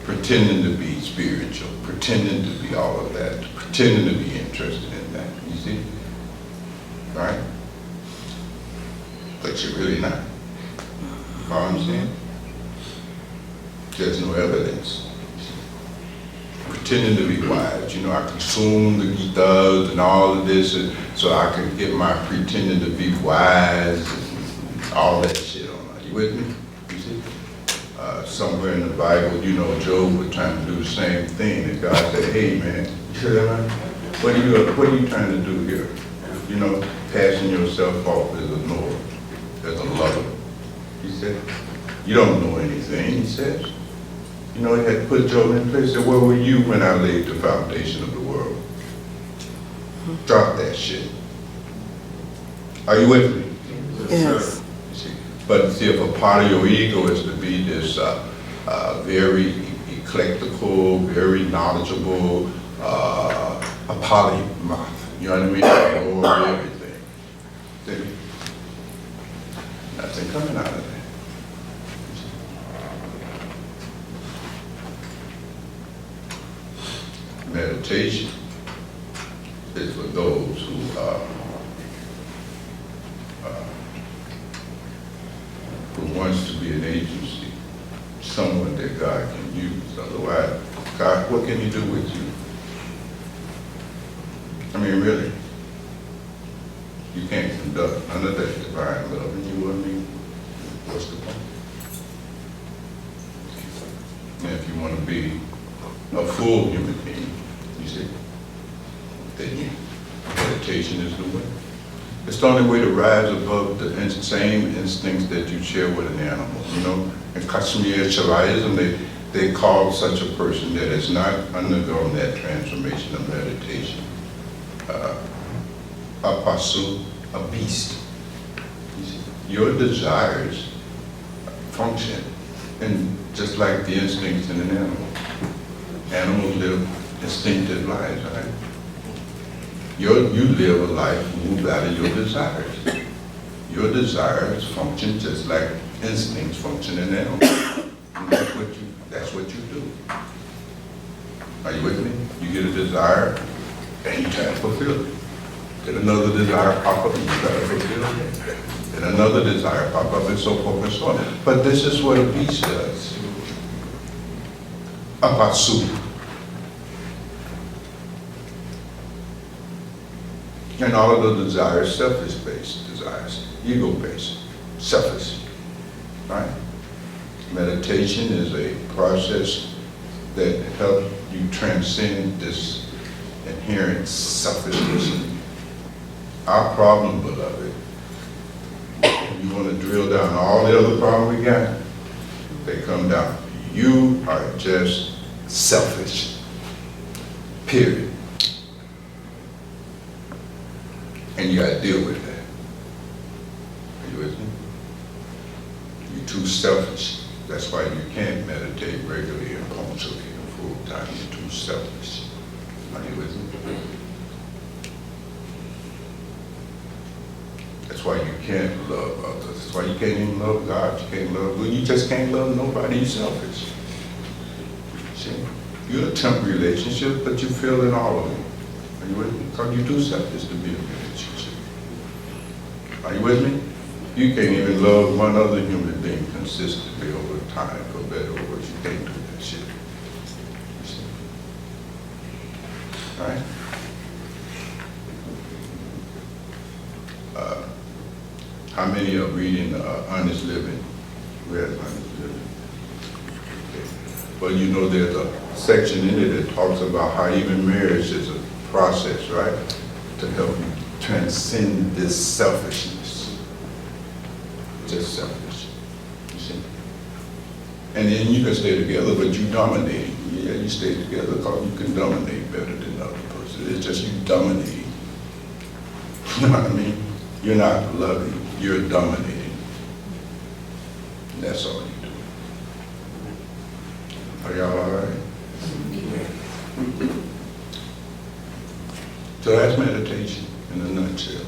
Pretending to be spiritual. Pretending to be all of that. Pretending to be interested in that. You see? Right? But you're really not. You know what I'm saying? There's no evidence. Pretending to be wise. You know, I consume the Gita and all of this, and so I can get my pretending to be wise and all that shit on. Are you with me? You see? Somewhere in the Bible, you know, Job was trying to do the same thing, and God said, hey man, you see that, man? What are you trying to do here? You know, passing yourself off as a knower, as a lover. He said, you don't know anything, he says. You know, he had to put Job in place. He said, where were you when I laid the foundation of the world? Drop that shit. Are you with me? Yes. See, but see, if a part of your ego is to be this very eclectical, very knowledgeable, a polymath, you know what I mean? I know everything. See? Nothing coming out of that. Meditation is for those who wants to be an agency, someone that God can use. Otherwise, God, what can He do with you? I mean, really, you can't conduct none of that divine love in you. I mean, what's the point? And if you want to be a full human being, you see, then meditation is the way. It's the only way to rise above the same instincts that you share with an animal. You know, in Kashmir Shaivism, they call such a person that has not undergone that transformation of meditation a pasu, a beast. You see, your desires function, and just like the instincts in an animal. Animals live instinctive lives, right? You live a life moved out of your desires. Your desires function just like instincts function in animals. And that's what you do. Are you with me? You get a desire and you try to fulfill it. Then another desire pop up and you try to fulfill it. Then another desire pop up and so forth and so on. But this is what a beast does. A pasu. And all of the desires, selfish-based desires, ego-based, selfish, right? Meditation is a process that helps you transcend this inherent selfishness. Our problem, beloved, if you want to drill down all the other problems we got, they come down. You are just selfish, period. And you gotta deal with that. Are you with me? You're too selfish. That's why you can't meditate regularly and punctually and full time. You're too selfish. Are you with me? That's why you can't love others. That's why you can't even love God. You can't love, well, you just can't love nobody. You're selfish. See? You're in a temporary relationship, but you feel in all of them. Are you with me? Because you're too selfish to be in a relationship. Are you with me? You can't even love one other human being consistently over time, for better or worse. You can't do that shit. You see? All right? How many are reading Honest Living? Where's Honest Living? Okay. Well, you know there's a section in it that talks about how even marriage is a process, right? To help you transcend this selfishness. Just selfish, you see? And then you can stay together, but you dominating. Yeah, you stay together because you can dominate better than the other person. It's just you dominating. You know what I mean? You're not loving, you're dominating. And that's all you do. Are y'all all right? So that's meditation in a nutshell.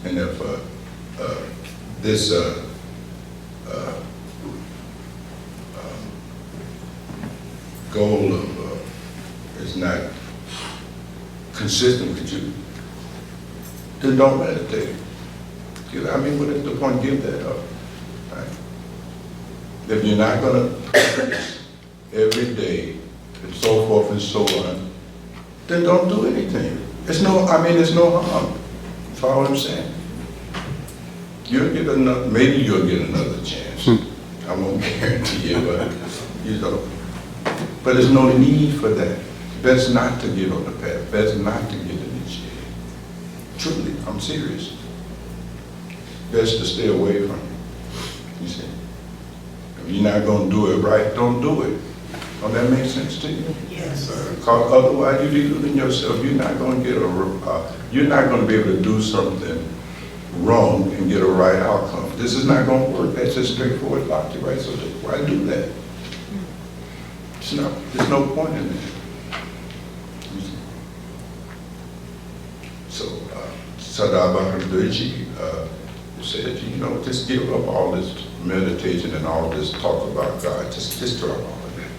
And if this goal of is not consistent with you, then don't meditate. I mean, what is the point? Give that up. Right? If you're not going to practice every day and so forth and so on, then don't do anything. It's no harm. That's all I'm saying. You'll get another, maybe you'll get another chance. I won't guarantee you, but you know. But there's no need for that. Best not to get on the path. Best not to get initiated. Truly, I'm serious. Best to stay away from it. You see? If you're not going to do it right, don't do it. Don't that make sense to you? Yes. Because otherwise you're deluding yourself. You're not going to get you're not going to be able to do something wrong and get a right outcome. This is not going to work. That's just straightforward logic, right? So why do that? There's no point in it. So, Sadhbhakti Doji said, you know, just give up all this meditation and all this talk about God. Just drop all of that.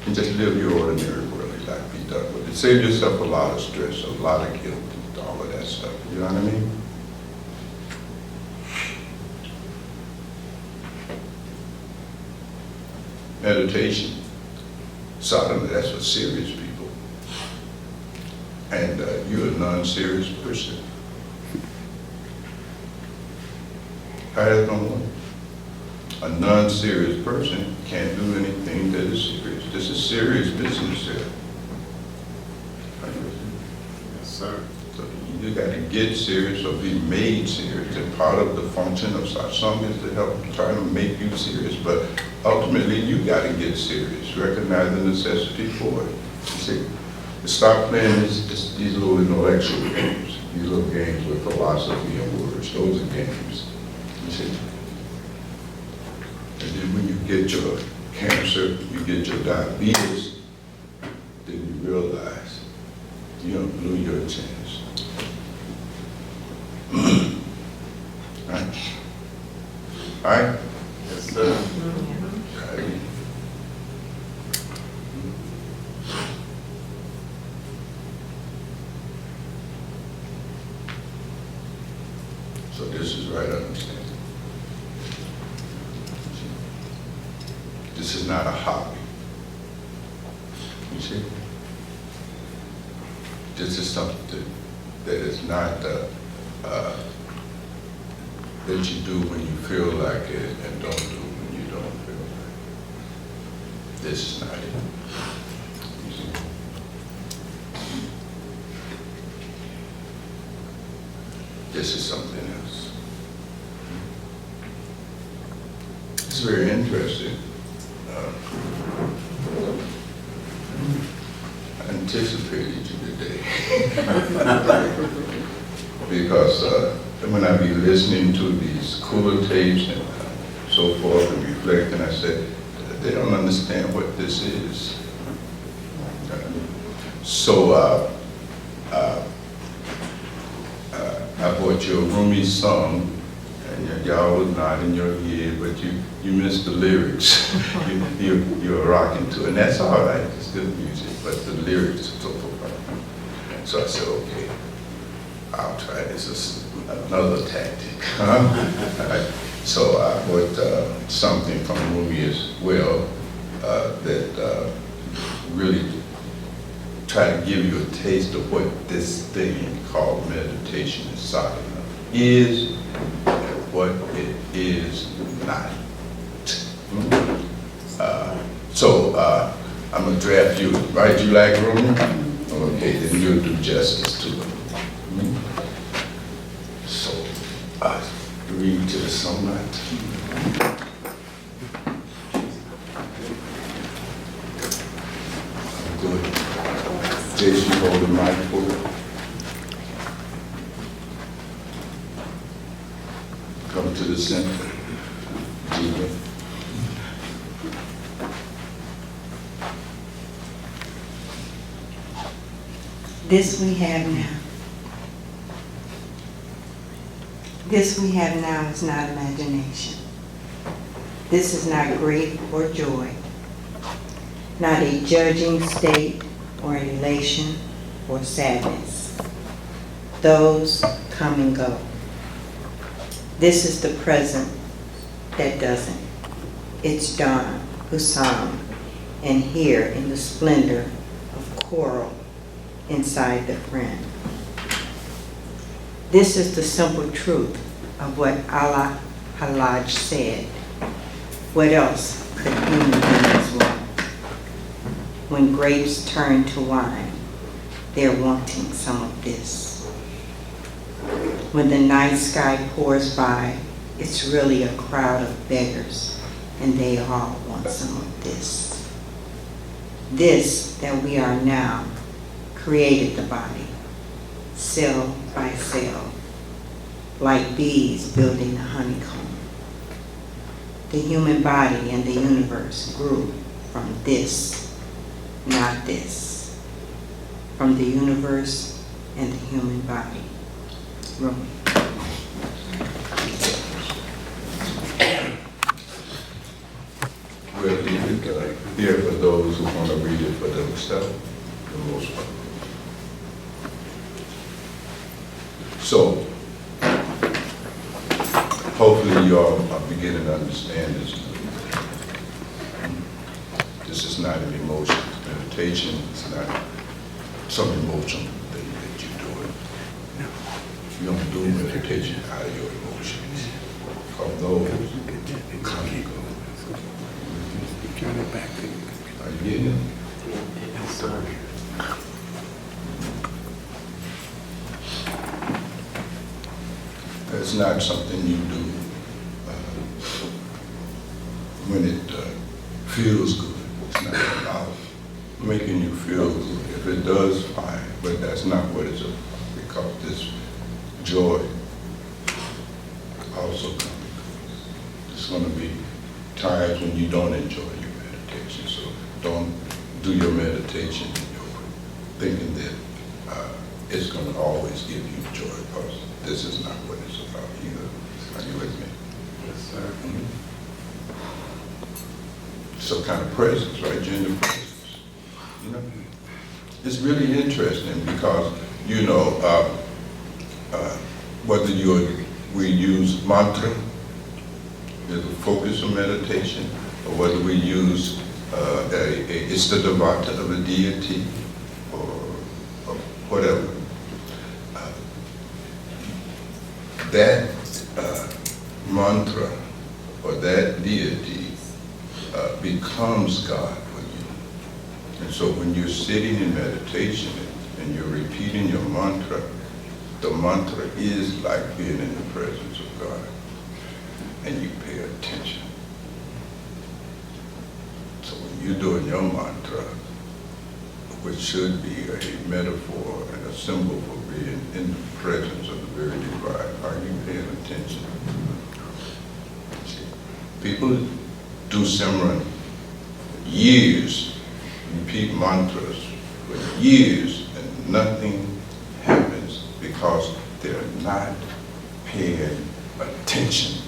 And just live your ordinary worldly life. Be done with it. Save yourself a lot of stress, a lot of guilt, and all of that stuff. You know what I mean? Meditation, sadhana, that's for serious people. And you're a non-serious person. How does it gonna work? A non-serious person can't do anything that is serious. This is serious business here. Yes, sir. So you got to get serious or be made serious. And part of the function of satsang is to help try to make you serious. But ultimately, you got to get serious. Recognize the necessity for it. You see, stop playing these little intellectual games. These little games with philosophy and words. Those are games. You see. And then when you get your cancer, you get your diabetes, then you realize you don't blew your chance. Right? All right? Yes, sir. Right. So this is right understanding. This is not a hobby. You see? This is something that is not that you do when you feel like it and don't do when you don't feel like it. This is not it. You see? This is something else. It's very interesting. I anticipated you today. Because when I be listening to these cooler tapes and so forth and reflecting, I said, they don't understand what this is. So I bought you a Rumi song, and y'all was nodding your head, but you missed the lyrics. You're rocking to it, and that's all right. It's good music, but the lyrics are so profound. So I said, okay, I'll try this. Is another tactic. Right. So I bought something from Rumi as well that really try to give you a taste of what this thing called meditation is solid is and what it is not. I'm gonna draft you, right? You like room? Okay, then you'll do justice to it. So, read to the sunlight. Good. Jason, hold the mic forward. Come to the center. Gina. This we have now. This we have now is not imagination. This is not grief or joy, not a judging state or elation or sadness. Those come and go. This is the present that doesn't. It's dawn, Hussam, and here in the splendor of coral inside the friend. This is the simple truth of what Allah Halaj said. What else could human beings want? When grapes turn to wine, they're wanting some of this. When the night sky pours by, it's really a crowd of beggars, and they all want some of this. This that we are now created the body, cell by cell, like bees building a honeycomb. The human body and the universe grew from this, not this. From the universe and the human body. Rumi. We'll leave it here for those who want to read it for themselves, for the most part. So, hopefully you all are beginning to understand this. This is not an emotion. Meditation is not some emotional thing that you're doing. You don't do meditation out of your emotions. Although, come and go. Are you getting it? Yes, sir. It's not something you do when it feels good. It's not about making you feel good. If it does, fine, but that's not what it's about, because this joy also comes. There's going to be times when you don't enjoy your meditation, so don't do your meditation thinking that it's going to always give you joy, because this is not what it's about either. Are you with me? Yes, sir. So kind of presence, right? Gender presence. You know, it's really interesting because whether we use mantra as a focus of meditation, or whether we use it's the devata of a deity or whatever. That mantra or that deity becomes God for you. And so when you're sitting in meditation and you're repeating your mantra, the mantra is like being in the presence of God, and you pay attention. So when you're doing your mantra, which should be a metaphor and a symbol for being in the presence of the very divine, are you paying attention? People do Simran for years, repeat mantras for years, and nothing happens because they're not paying attention.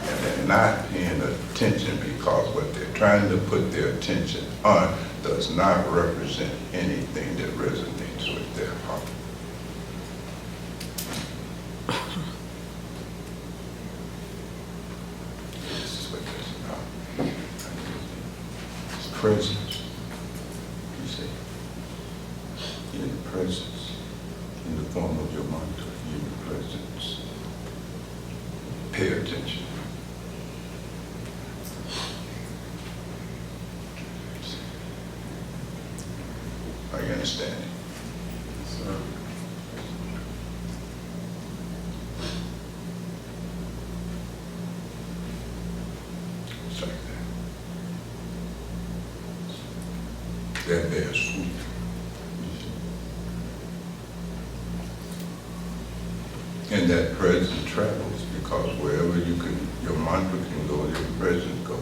And they're not paying attention because what they're trying to put their attention on does not represent anything that resonates with their heart. This is what it's about. It's presence, you see. in the presence, in the form of your mantra, in the presence. Pay attention. Are you understanding? So, It's like that. That bears fruit. And that presence travels because wherever you can, your mantra can go, your presence goes.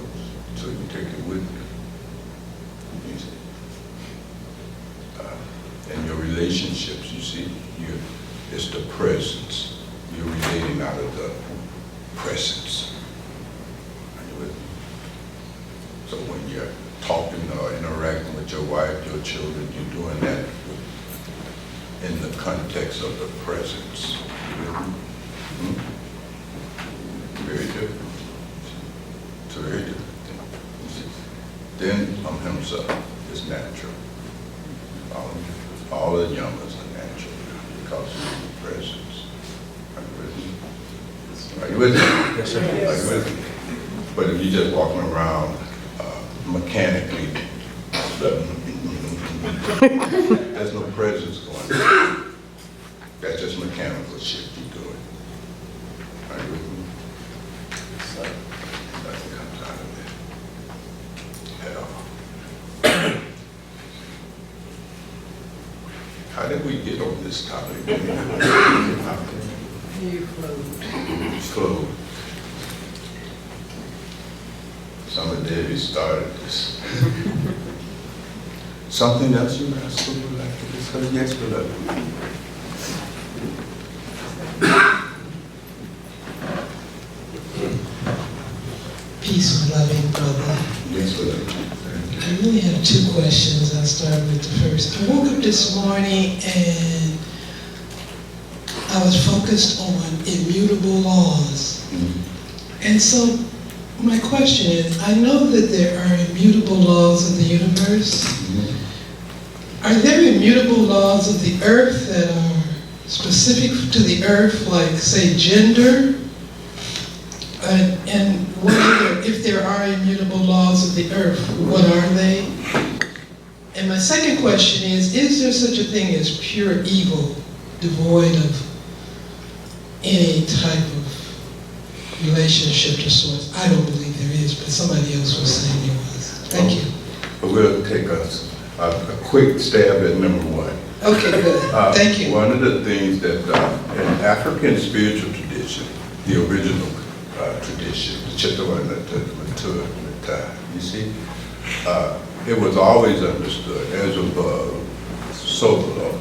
So you take it with you. You see? And your relationships, you see, it's the presence. You're relating out of the presence. Are you with me? So when you're talking or interacting with your wife, your children, you're doing that in the context of the presence. You with me? Very different. It's a very different thing. You see? Then himself is natural. All the yamas are natural because of the presence. Are you with me? Are you with me? Yes, sir. Are you with me? But if you're just walking around mechanically, there's no presence going on. That's just mechanical shit you're doing. Are you with me? So, nothing comes out of it at all. How did we get on this topic? You flowed. Flow. Some of Debbie started this. Something else you asked for like to discuss? Yes, beloved. Peace, loving brother. Yes, beloved. I really have two questions. I'll start with the first. I woke up this morning and I was focused on immutable laws. And so my question is, I know that there are immutable laws of the universe. Are there immutable laws of the earth that are specific to the earth, like, say, gender? And what if there are immutable laws of the earth, what are they? And my second question is there such a thing as pure evil, devoid of any type of relationship to source? I don't believe there is, but somebody else was saying there was. Thank you. But we'll take a quick stab at number one. Okay, good. Thank you. One of the things that in African spiritual tradition, the original tradition, the Chitawanda, you see, it was always understood as above, so below.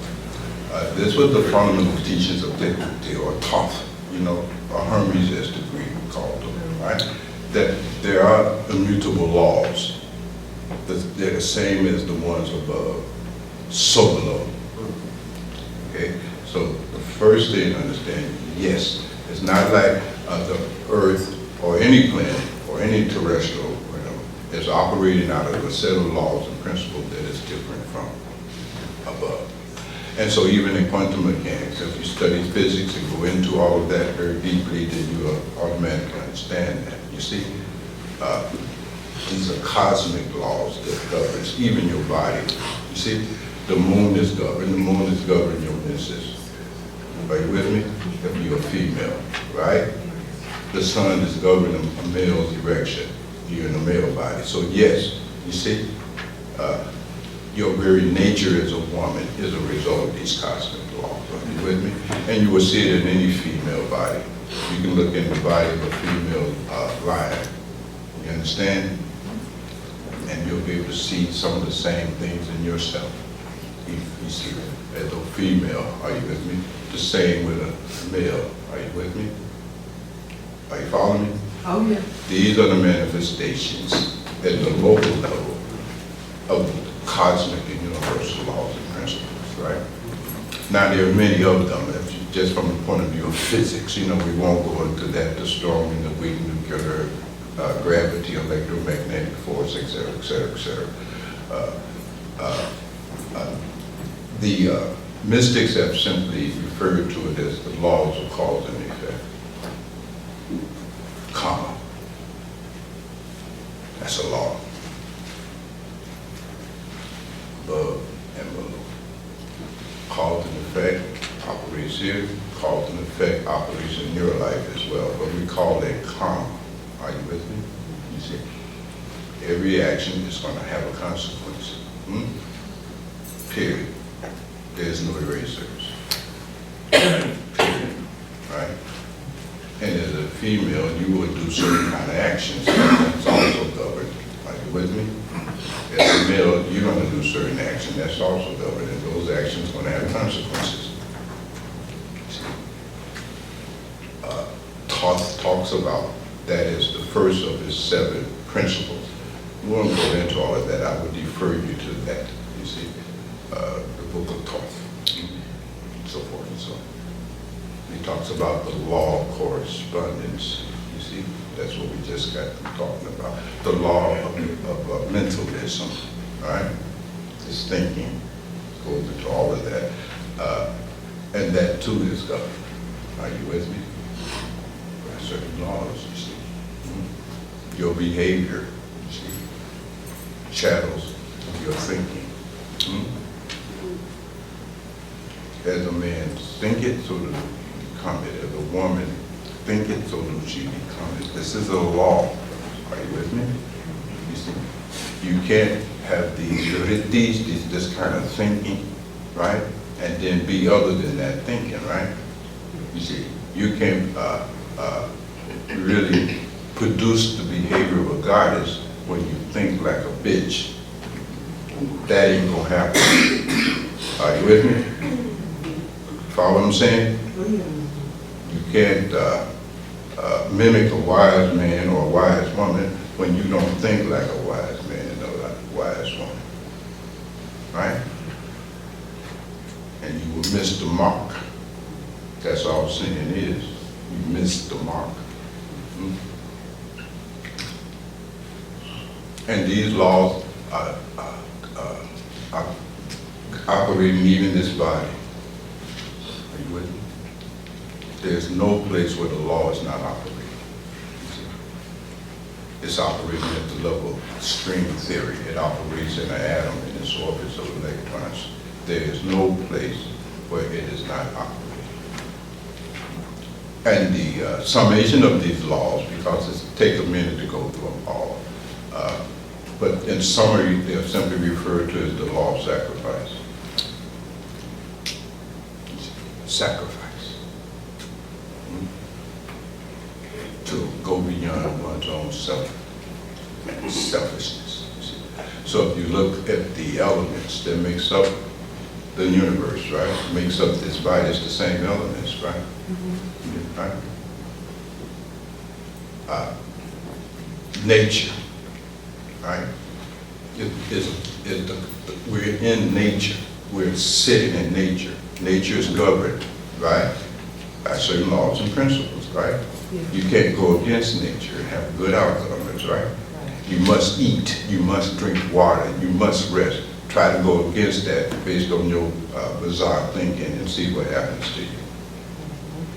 This was the fundamental teachings of Tehuti or Thoth, or Hermes as the Greek called them, right? That there are immutable laws. They're the same as the ones above, so below. Okay, so the first thing to understand, yes, it's not like the earth or any planet or any terrestrial is operating out of a set of laws and principles that is different from above. And so even in quantum mechanics, if you study physics and go into all of that very deeply, then you will automatically understand that. You see, these are cosmic laws that governs even your body. You see, the moon is governed. The moon is governing your menses. Are you with me? If you're a female, right? The sun is governing a male's erection. You're in a male body. So yes, you see, your very nature as a woman is a result of these cosmic laws. Are you with me? And you will see it in any female body. You can look in the body of a female lion. You understand? And you'll be able to see some of the same things in yourself. You see it as a female. Are you with me? The same with a male. Are you with me? Are you following me? Oh, yeah. These are the manifestations at the local level of cosmic and universal laws and principles, right? Now, there are many of them, just from the point of view of physics. We won't go into that, the strong and the weak, nuclear, gravity, electromagnetic force, et cetera, et cetera, et cetera. The mystics have simply referred to it as the laws of cause and effect. Karma. That's a law. Above and below. Cause and effect operates here. Cause and effect operates in your life as well. But we call it karma. Are you with me? You see? Every action is going to have a consequence. Period. There's no erasers. Period. Right? And as a female, you will do certain kind of actions. That's also governed. Are you with me? As a male, you're going to do certain action. That's also governed. And those actions are going to have consequences. Talks about that is the first of his 7 principles. We won't go into all of that. I would defer you to that. You see, the book of Thoth, and so forth and so on. He talks about the law of correspondence. You see, that's what we just got talking about. The law of mentalism, right? This thinking goes into all of that. And that too is governed. Are you with me? By certain laws, you see. Your behavior, you see, shadows of your thinking. As a man thinketh, so do he become it. As a woman thinketh, so do she become it. This is a law. Are you with me? You see, you can't have this kind of thinking, right? And then be other than that thinking, right? You see, you can't really produce the behavior of a goddess when you think like a bitch. That ain't gonna happen. Are you with me? Follow what I'm saying? You can't mimic a wise man or a wise woman when you don't think like a wise man and a wise woman. Right? And you will miss the mark. That's all sin is. You miss the mark. And these laws are operating even this body. Are you with me? There's no place where the law is not operating. It's operating at the level of string theory. It operates in an atom in its orbits of electrons. There is no place where it is not operating. And the summation of these laws, because it takes a minute to go through them all, but in summary, they're simply referred to as the law of sacrifice. Sacrifice. To go beyond one's own selfishness. So if you look at the elements that makes up the universe, right? Makes up this body, it's the same elements, right? Right? Nature, right? We're in nature. We're sitting in nature. Nature is governed, right? By certain laws and principles, right? Yeah. You can't go against nature and have good outcomes, right? You must eat. You must drink water. You must rest. Try to go against that based on your bizarre thinking and see what happens to you.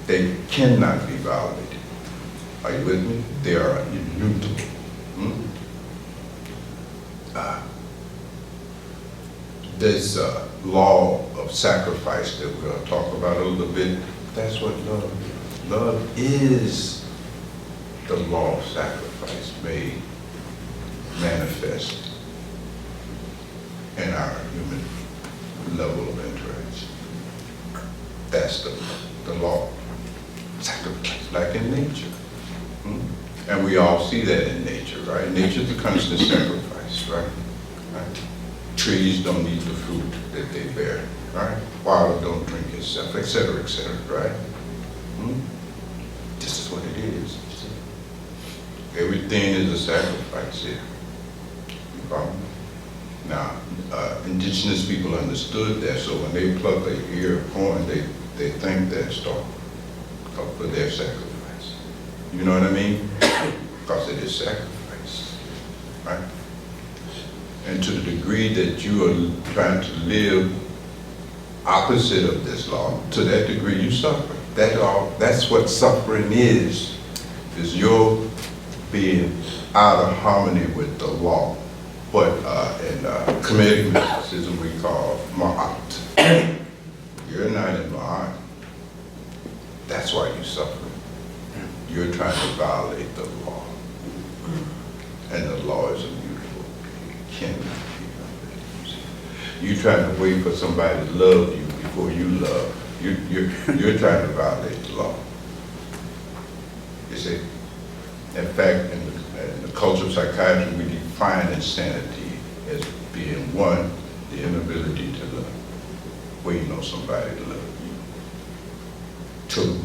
They cannot be violated. Are you with me? They are immutable. This law of sacrifice that we're going to talk about a little bit, that's what love is. Love is the law of sacrifice made manifest in our human level of interaction. That's the law. Sacrifice, like in nature. And we all see that in nature, right? Nature's a constant sacrifice, right? Trees don't eat the fruit that they bear, right? Water don't drink itself, etc., right? This is what it is. Everything is a sacrifice here. You follow me? Now, indigenous people understood that, so when they pluck an ear of corn, they thank that stalk for their sacrifice. You know what I mean? Because it is sacrifice, right? And to the degree that you are trying to live opposite of this law, to that degree you suffer. That's what suffering is your being out of harmony with the law. What in Kemetic mysticism we call ma'at. You're not in ma'at. That's why you suffer. You're trying to violate the law. And the law is immutable. It cannot be violated. You're trying to wait for somebody to love you before you love. You're trying to violate the law. You see? In fact, in the culture of psychiatry, we define insanity as being one, the inability to love, waiting on somebody to love you. Two,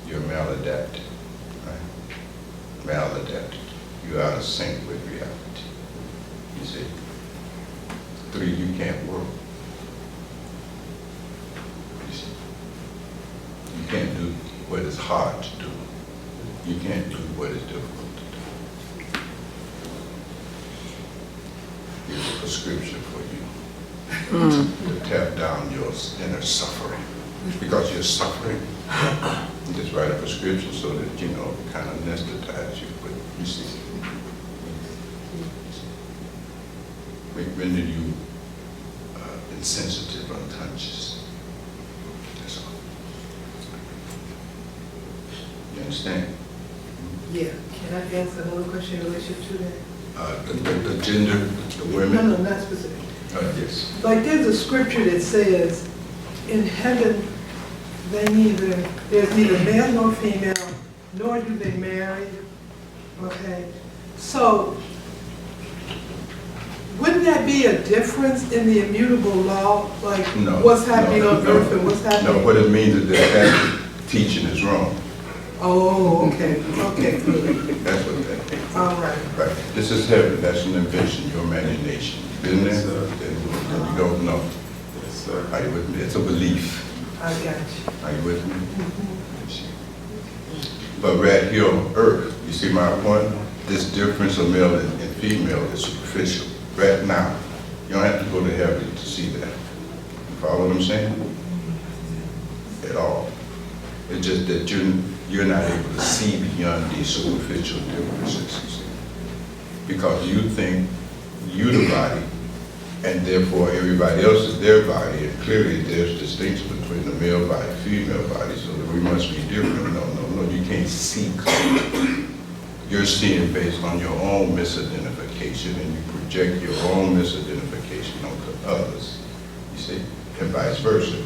you're maladapted, right? Maladapted. You're out of sync with reality. You see? Three, you can't work. You see? You can't do what is hard to do. You can't do what is difficult to do. Here's a prescription for you to tap down your inner suffering. Because you're suffering, you just write a prescription so that, kind of anesthetize you. But you see, render you insensitive, unconscious. That's all. You understand? Yeah, can I ask another question in relation to that? The gender, the women? No, not specific. Yes. Like there's a scripture that says, in heaven, there's neither male nor female, nor do they marry, okay? So, wouldn't that be a difference in the immutable law? Like No, what's happening no, on no. earth and what's happening? No, what it means is that teaching is wrong. Oh, okay, good. That's what that means. All right. Right. This is heaven. That's an invention, your imagination. Been there? Then you don't know. Yes, sir. Are you with me? It's a belief. I got you. Are you with me? But right here on earth, you see my point? This difference of male and female is superficial. Right now. You don't have to go to heaven to see that. You follow what I'm saying? At all. It's just that you're not able to see beyond these superficial differences, you see. Because you think you're the body, and therefore everybody else is their body, and clearly there's distinction between the male body and female body, so that we must be different. No, you can't see clearly. You're seeing based on your own misidentification, and you project your own misidentification onto others, you see, and vice versa.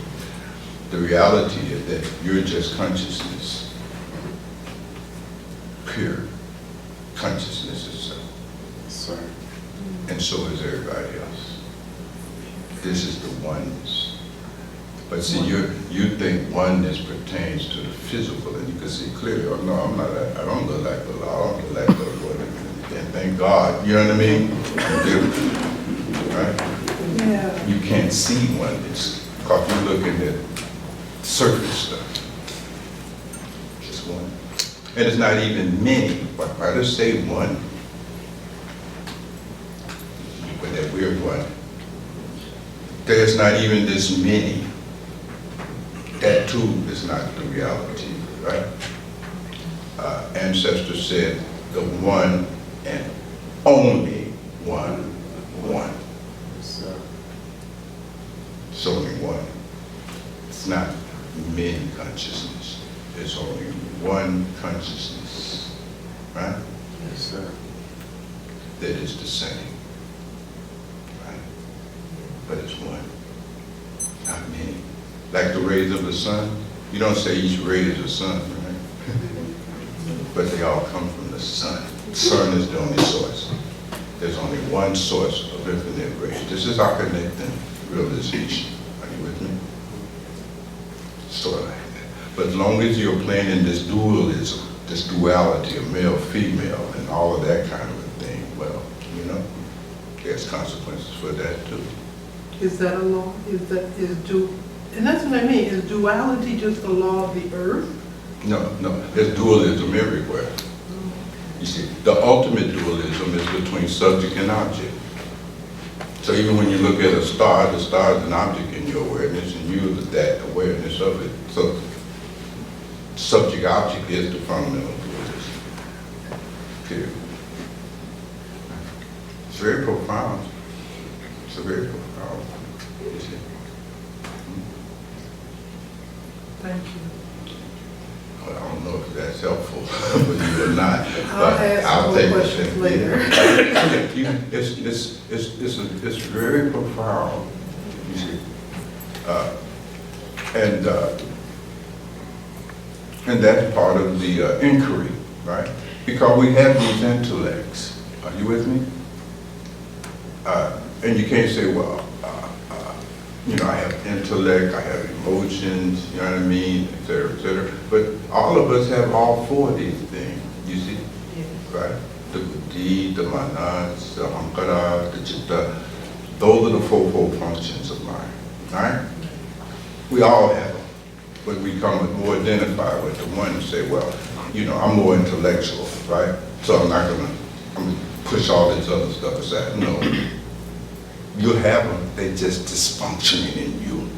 The reality is that you're just consciousness, pure consciousness itself. Yes, sir. And so is everybody else. This is the oneness. But see, you think oneness pertains to the physical, and you can see clearly, oh no, I don't look like the law, I don't look like the Lord. And thank God, you know what I mean? Right? Yeah. You can't see oneness, because you're looking at surface stuff. Just one. And it's not even many. Why just say one? But that we're one. There's not even this many. That too is not the reality, right? Ancestors said the one and only one. Yes, sir. It's only one. It's not many consciousness. It's only one consciousness, right? Yes, sir. That is the same, right? But it's one, not many. Like the rays of the sun, you don't say each ray is a sun, right? But they all come from the sun. The sun is the only source. There's only one source of infinite rays. This is our connecting realization. Are you with me? Sort of like that. But as long as you're playing in this dualism, this duality of male, female, and all of that kind of a thing, well, there's consequences for that too. Is that a law? And that's what I mean. Is duality just the law of the earth? No, there's dualism everywhere. You see, the ultimate dualism is between subject and object. So even when you look at a star, the star is an object in your awareness, and you that awareness of it. So subject object is the fundamental dualism. Period. It's very profound. It's a very profound. You see? Thank you. Well, I don't know if that's helpful for you or not, I'll but ask I'll more take questions it. later. It's very profound, you see. And that's part of the inquiry, right? Because we have these intellects. Are you with me? And you can't say, well, you know, I have intellect, I have emotions, you know what I mean, et cetera, et cetera. But all of us have all four of these things, you see, right? The buddhi, the manas, the ahankara, the citta. Those are the four functions of mind, right? We all have them, but we become more identified with the one and say, well, you know, I'm more intellectual, right? So I'm gonna push all this other stuff aside. No. You have them, they just dysfunctioning in you.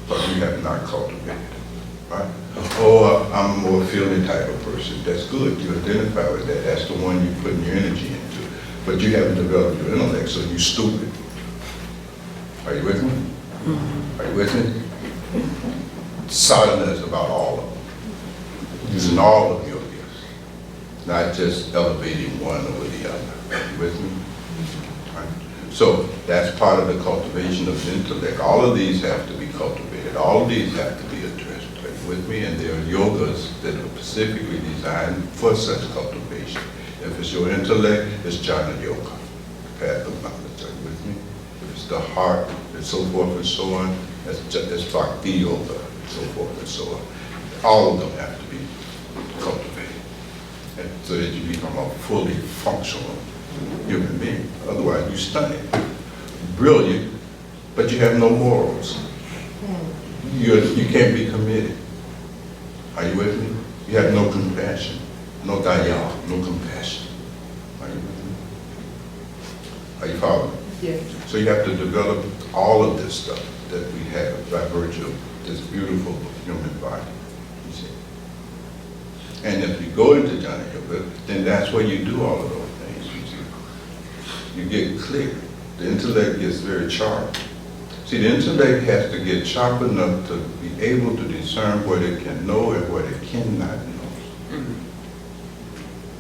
But you have not cultivated, right? Or I'm a more feeling type of person. That's good, you identify with that. That's the one you're putting your energy into. But you haven't developed your intellect, so you're stupid. Are you with me? Are you with me? Sadhana is about all of them. Using all of your gifts. Not just elevating one over the other. Are you with me? Right? So that's part of the cultivation of the intellect. All of these have to be cultivated. All of these have to be addressed. Are you with me? And there are yogas that are specifically designed for such cultivation. If it's your intellect, it's jhana yoga, path of knowledge. Are you with me? If it's the heart, and so forth and so on, it's bhakti yoga, and so forth and so on. All of them have to be cultivated, and so that you become a fully functional human being. Otherwise, you're stunning, brilliant, but you have no morals. You can't be committed. Are you with me? You have no compassion, no daya, no compassion. Are you with me? Are you following? Yes. So you have to develop all of this stuff that we have by virtue of this beautiful human body. You see? And if you go into jhana yoga, then that's where you do all of those things. You see? You get clear. The intellect gets very sharp. See, the intellect has to get sharp enough to be able to discern what it can know and what it cannot know.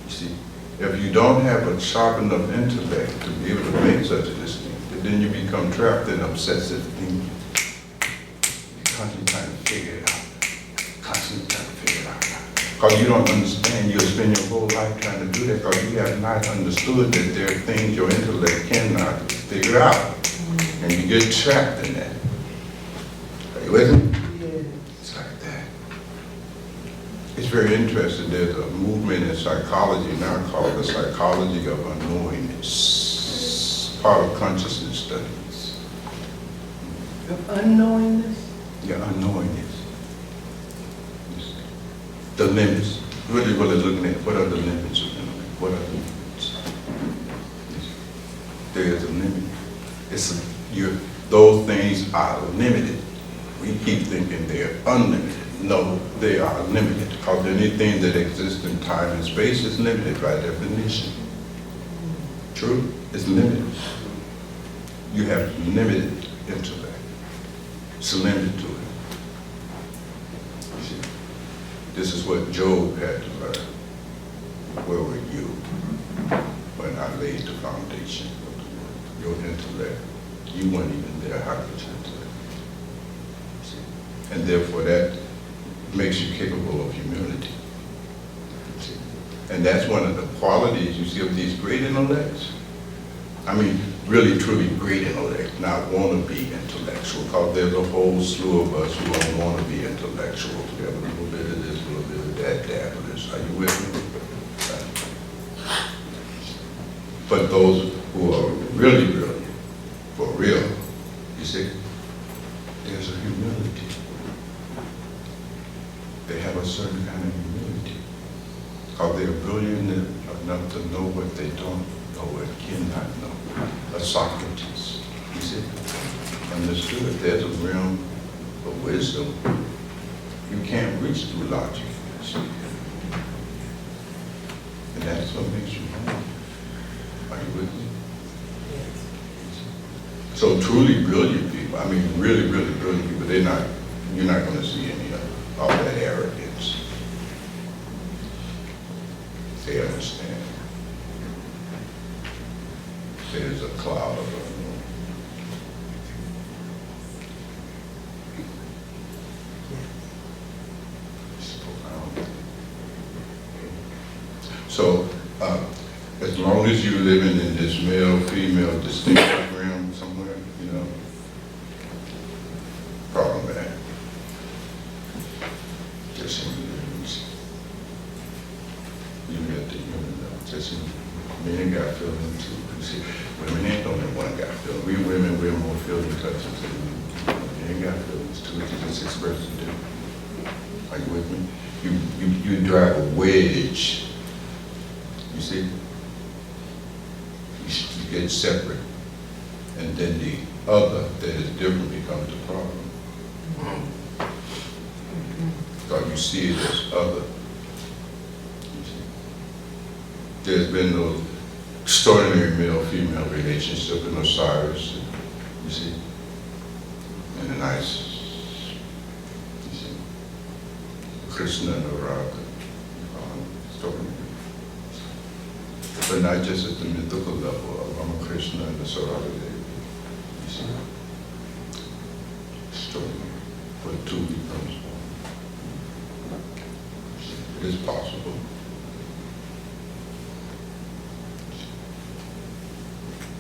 You see, if you don't have a sharp enough intellect to be able to make such a distinction, then you become trapped in obsessive thinking. You're constantly trying to figure it out. Constantly trying to figure it out. Because you don't understand, you'll spend your whole life trying to do that because you have not understood that there are things your intellect cannot figure out. And you get trapped in that. Are you with me? Yes. It's like that. It's very interesting. There's a movement in psychology now called the psychology of unknowingness. Part of consciousness studies. Of unknowingness? Yeah, unknowingness. The limits. Really looking at what are the limits of intellect? What are the limits? There is a limit. Those things are limited. We keep thinking they're unlimited. No, they are limited because anything that exists in time and space is limited by definition. True? It's limited. You have limited intellect. It's a limit to it. You see? This is what Job had to learn. Where were you when I laid the foundation of the world? Your intellect. You weren't even there. How could you intellect? See? And therefore that makes you capable of humility. See? And that's one of the qualities you see of these great intellects. I mean, really, truly great intellect, not want to be intellectual, because there's a whole slew of us who don't want to be intellectual. We have a little bit of this, a little bit of that, dabblers. Are you with me? But those who are really brilliant, for real, you see, there's a humility. They have a certain kind of humility. Because they're brilliant enough to know what they don't know and cannot know. A Socrates, you see? understood. There's a realm of wisdom you can't reach through logic. See? And that's what makes you home. Are you with me? So truly brilliant people, I mean really, really brilliant people, you're not going to see any of all that arrogance. They understand. There's a cloud of unknown. It's profound. So, as long as you're living in this male-female distinctive realm somewhere, you know, problematic. Just in humans. You get the human level. Just in, men got feelings too. You see, women ain't only one got feelings. We women, we're more feeling touches than men got feelings too. It's just expressing too. Are you with me? You drive a wedge. You see? You get separate. And then the other that is different becomes the problem. Because you see it as other. You see? There's been no extraordinary male-female relationship in Osiris, you see, and a nice, you see, Krishna and Narada story. But not just at the mythical level of Ramakrishna and the Sarada Devi, you see. Extraordinary. But two becomes one. It is possible.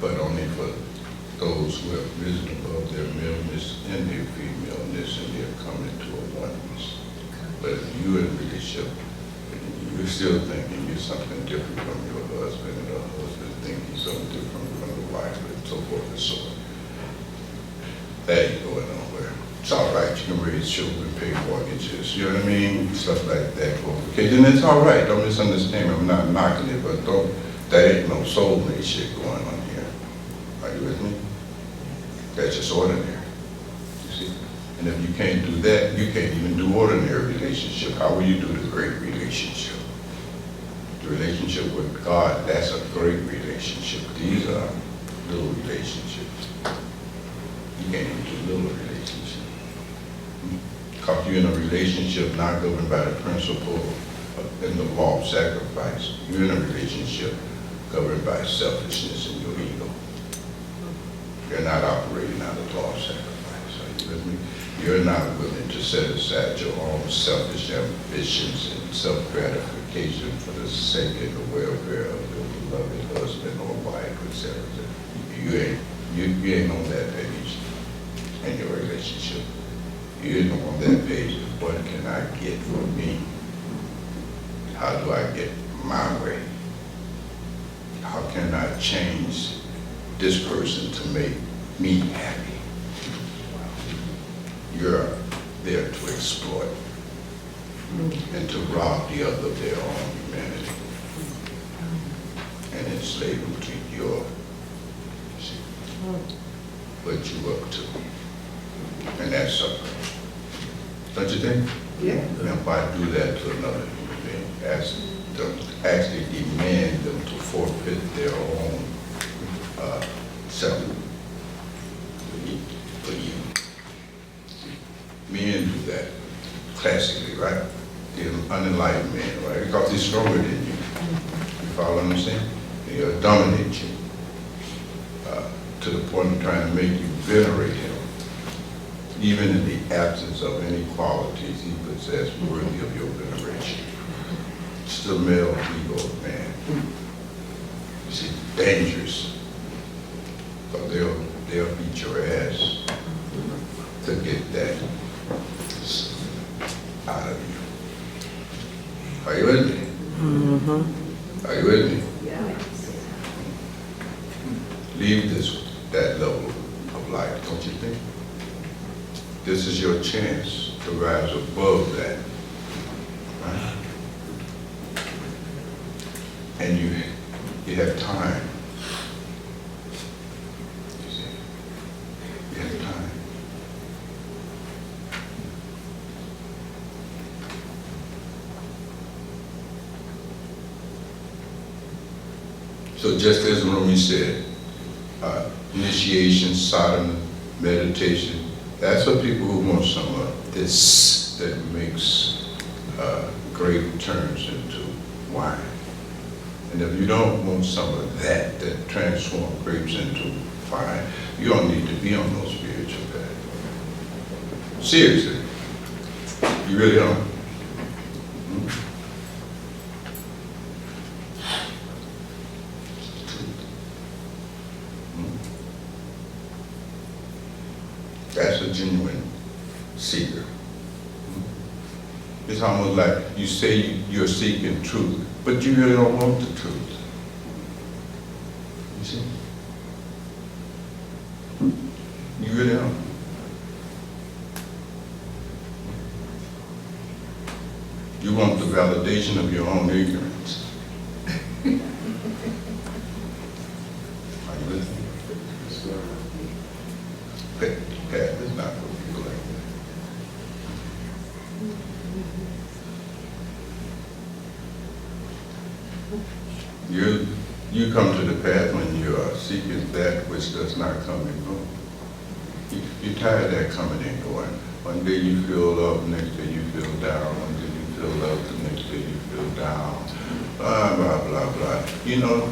But only for those who have risen above their maleness and their femaleness and they have come into a oneness. But if you're in a relationship, you're still thinking you're something different from your husband, and the husband thinking something different from the wife, and so forth and so on. That ain't going nowhere. It's all right, you can raise children, pay mortgages, you know what I mean? Stuff like that. Okay, then it's all right, don't misunderstand me, I'm not knocking it, but that ain't no soulmate shit going on here. Are you with me? That's just ordinary, you see? And if you can't do that, you can't even do ordinary relationship. How will you do the great relationship? The relationship with God, that's a great relationship. These are little relationships. You can't even do little relationships. Because you're in a relationship not governed by the principle in the law of sacrifice. You're in a relationship governed by selfishness and your ego. You're not operating out of law of sacrifice. Are you with me? You're not willing to set aside your own selfish ambitions and self-gratification for the sake of the welfare of your beloved husband or wife, etc. You ain't on that page in your relationship. You ain't on that page of what can I get for me? How do I get my way? How can I change this person to make me happy? You're there to exploit and to rob the other of their own humanity and enslave them to your, what you up to. And that's suffering. Don't you think? Yeah. And if I do that to another human being, actually demand them to forfeit their own self for you. Men do that classically, right? They're unenlightened men, right? Because they're stronger than you. You follow what I'm saying? They'll dominate you to the point of trying to make you venerate him, even in the absence of any qualities he possessed worthy of your veneration. It's the male ego man. You see, dangerous. But they'll beat your ass to get that out of you. Are you with me? Mm-hmm. Are you with me? Yeah. Leave that level of life, don't you think? This is your chance to rise above that. Right? And you have time. You see? You have time. So just as Rumi said, initiation, sadhana, meditation, that's for people who want some of this that makes grape turns into wine. And if you don't want some of that that transforms grapes into wine, you don't need to be on no spiritual path. Seriously, you really don't. That's a genuine seeker. It's almost like you say you're seeking truth, but you really don't want the truth. You see? You really don't. You want the validation of your own ignorance. Are you listening? Yes, sir. Pat, it's not for people like that. You come to the path when you are seeking that which does not come and go. You're tired of that coming and going. One day you feel love, next day you feel down. One day you feel love, the next day you feel down. Blah, blah, blah, blah. You know,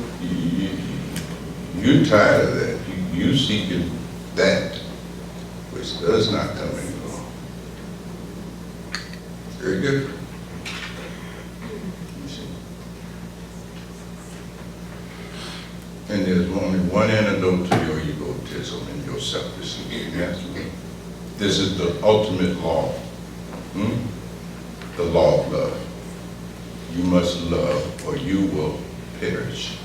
you're tired of that. You're seeking that which does not come and go. Very good. You see. And there's only one antidote to your egotism and your selfishness. And that's me. This is the ultimate law. The law of love. You must love or you will perish.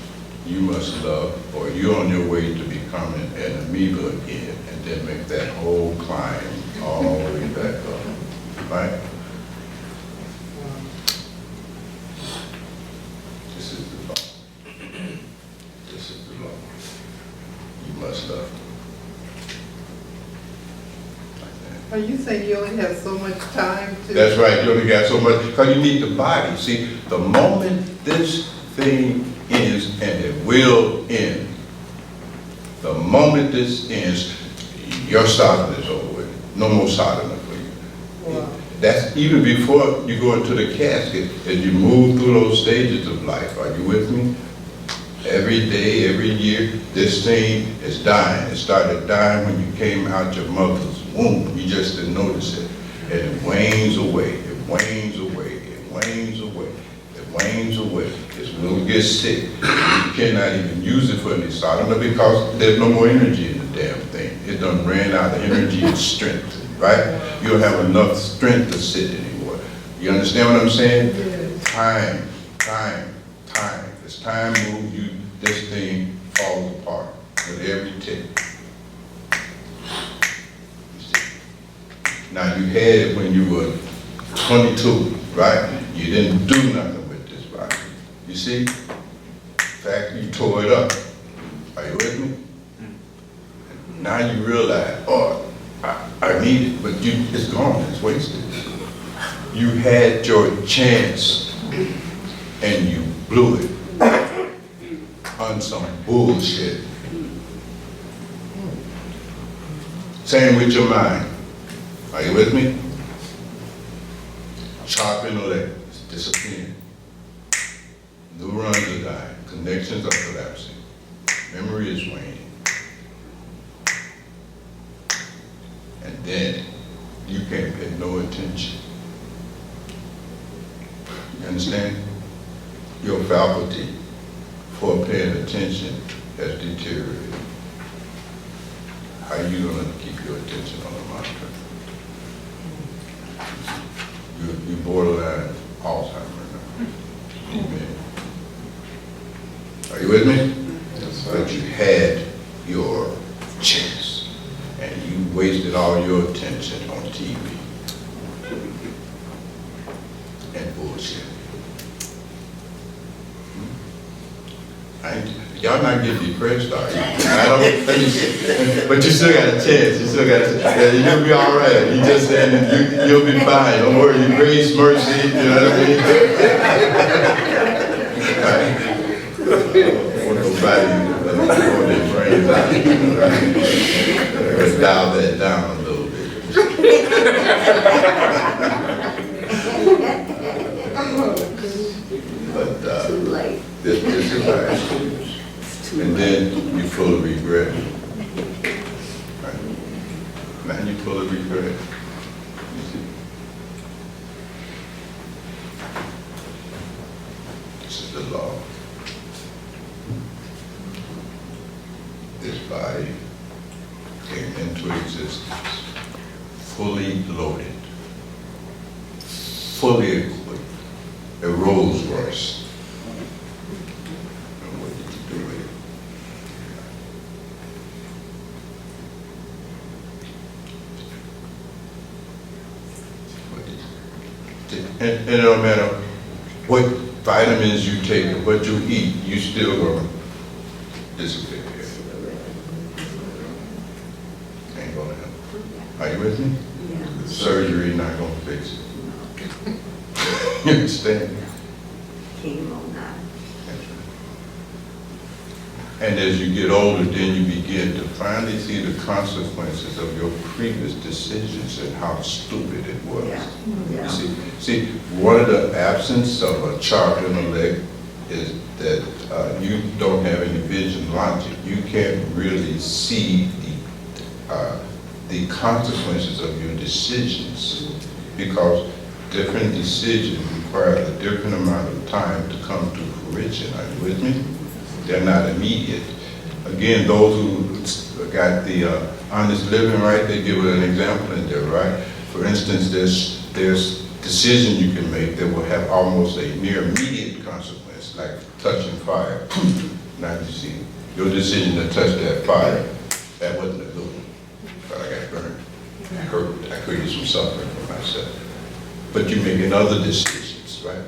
You must love or you're on your way to becoming an amoeba again and then make that whole climb all the way back up. Right? This is the law. This is the law. You must love. Are you saying you only have so much time to? That's right, you only got so much, because you need the body. See, the moment this thing ends, and it will end, the moment this ends, your sadhana is over with. No more sadhana for you. Wow. That's even before you go into the casket, as you move through those stages of life. Are you with me? Every day, every year, this thing is dying. It started dying when you came out your mother's womb. You just didn't notice it. And it wanes away, it wanes away, it wanes away, it wanes away. It will get sick. You cannot even use it for any sadhana because there's no more energy in the damn thing. It done ran out of energy and strength, right? You don't have enough strength to sit anymore. You understand what I'm saying? Yes. Time. As time moves, this thing falls apart with every tick. Now you had it when you were 22, right? You didn't do nothing with this body. You see? In fact, you tore it up. Are you with me? Now you realize, oh, I need it, but it's gone, it's wasted. You had your chance and you blew it on some bullshit. Same with your mind. Are you with me? Sharp intellect is disappearing. Neurons are dying. Connections are collapsing. Memory is waning. And then you can't pay no attention. You understand? Your faculty for paying attention has deteriorated. How are you going to keep your attention on the monitor? You borderline Alzheimer's now. Amen. Are you with me? Yes, sir. But you had your chance, and you wasted all your attention on TV and bullshit. Y'all not getting depressed, are you? I don't, let me see. But you still got a chance. You still got a chance. Yeah, you'll be all right. You just saying you'll be fine. Don't worry. Grace, mercy. You know what I mean? All right. everybody hold their brains out. Right? Let's dial that down a little bit. But this is life. And then you're full of regret. Right? Man, you're full of regret. You see? This is the law. This body came into existence fully loaded, fully equipped, a Rolls Royce. And what did you do with it? What did you do? And no matter what vitamins you take or what you eat, you still gonna disappear. Ain't gonna help. Are you with me? Yeah. Surgery not gonna fix it. You understand? Chemo now. And as you get older, then you begin to finally see the consequences of your previous decisions and how stupid it was. Yeah. See, one of the absence of a sharp intellect is that you don't have any vision logic. You can't really see the consequences of your decisions because different decisions require a different amount of time to come to fruition. Are you with me? They're not immediate. Again, those who got the honest living right, they give it an example in there, right? For instance, there's decision you can make that will have almost a near immediate consequence, like touching fire. Now you see, your decision to touch that fire, that wasn't a good one, but I got burned. I created some suffering for myself. But you're making other decisions, right?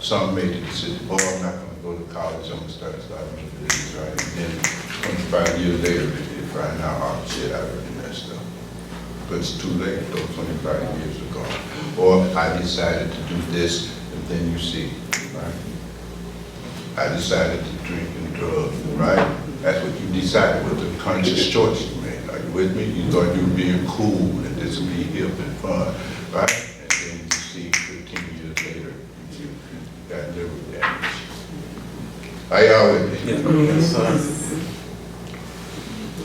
Some made the decision, oh, I'm not going to go to college, I'm going to start studying this, right? And then 25 years later, you find out, oh shit, I really messed up. But it's too late, those 25 years are gone. Or I decided to do this, and then you see, right? I decided to drink and drug, right? That's what you decided with the conscious choice you made. Are you with me? You thought you were being cool and this would be hip and fun, right? And then you see 15 years later, you got liver damage. Are y'all with me? Yes, sir.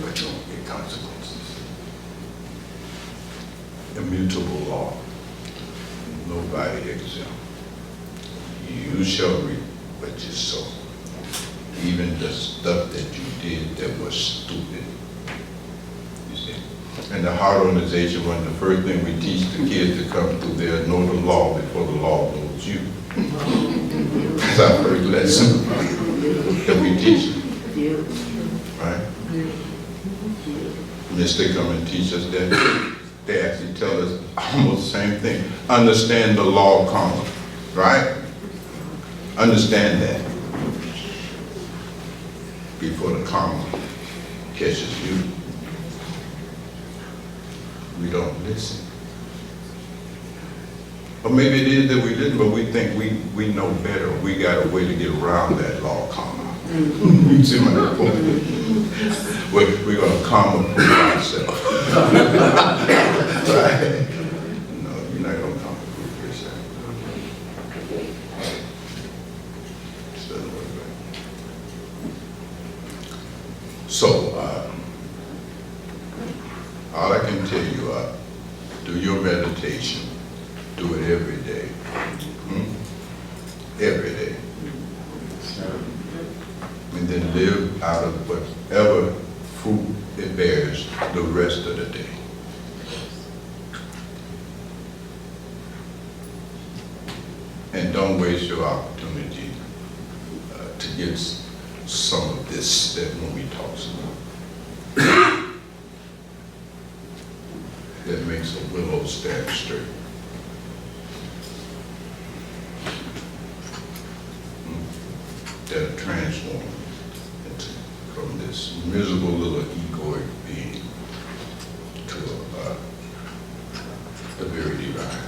But you don't get consequences. Immutable law. Nobody exempt. You shall reap what you sow. Even the stuff that you did that was stupid. You see? And the heart organization, one of the first thing we teach the kids to come through there, know the law before the law knows you. That's our first lesson that we teach them. Right? Unless they come and teach us that, they actually tell us almost the same thing. Understand the law of karma, right? Understand that before the karma catches you. We don't listen. Or maybe it is that we didn't, but we think we know better. We got a way to get around that law of karma. You see my point? We're going to karma proof ourselves. Right? No, you're not going to karma proof yourself. So, all I can tell you, do your meditation. Do it every day. Every day. And then live out of whatever fruit it bears the rest of the day. And don't waste your opportunity to get some of this that when we talk about. That makes a willow stand straight. That are transformed from this miserable little egoic being to the very divine.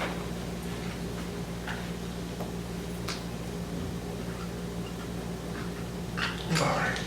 All right.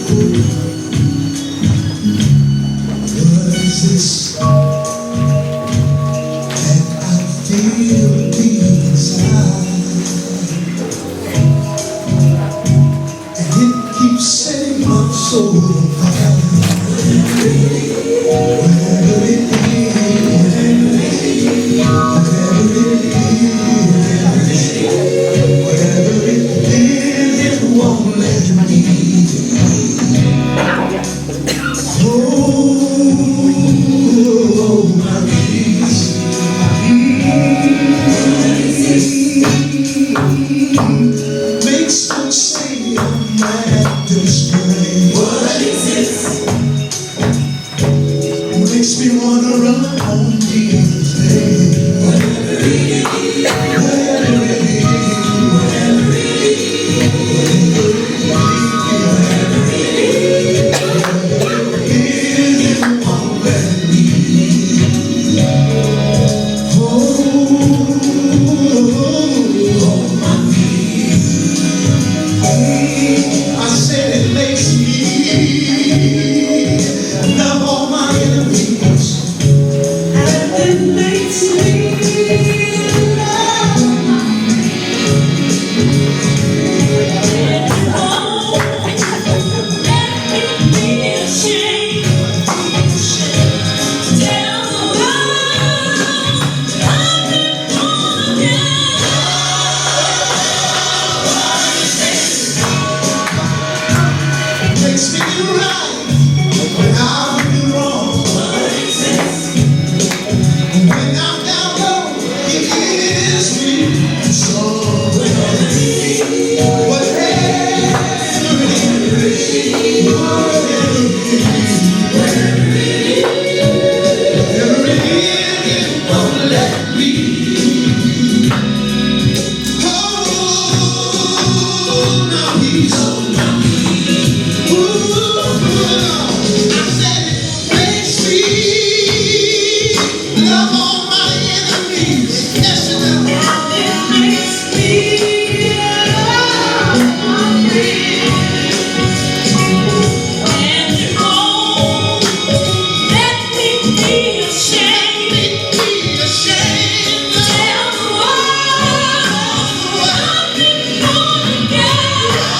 What is this that I feel deep inside? And it keeps setting my soul on fire. Whatever it is, it won't let me. Oh, my peace. Makes me say I'm acting strange. What is this? Makes me wanna run on these days. Whatever it is, whatever it is, whatever it is, whatever it is, it won't let me. Oh, my peace. I said it makes me love all my enemies. And it makes me love. Oh, let me be ashamed. Tell the world I've been born again. It makes me do right when I do wrong. When I'm down low, it gives me so. Whatever it is, whatever it is, it won't let me. Oh, now he's on my feet. Ooh, I said it makes me love all my enemies. Yes, it does. It makes me love my friends. And it won't let me be ashamed. Tell the world I've been born again.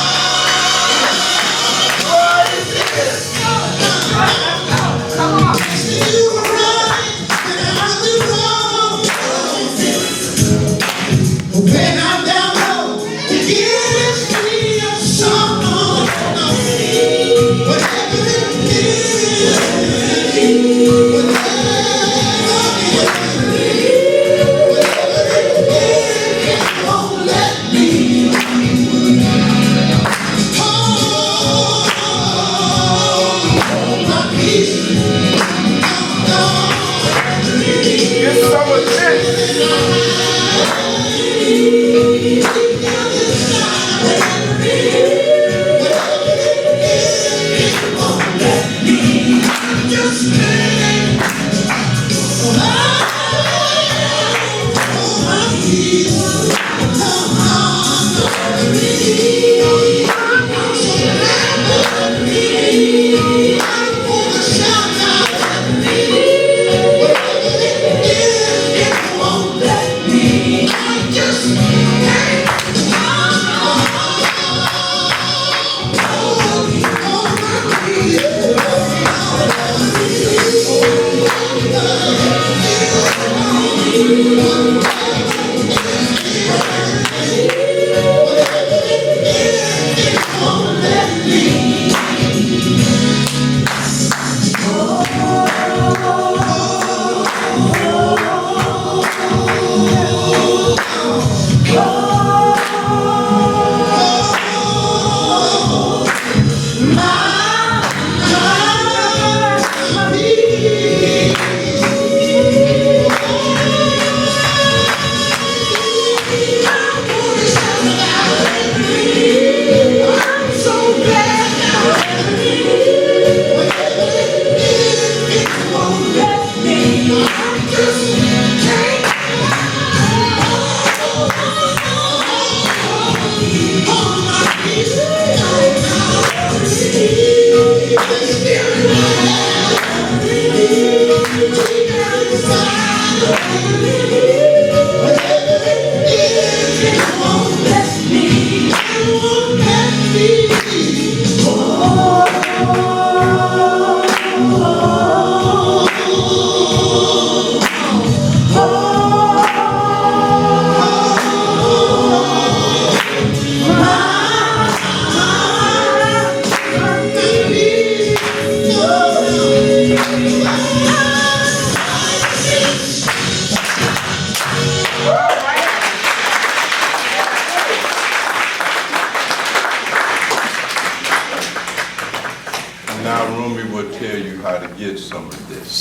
now Rumi will tell you how to get some of this.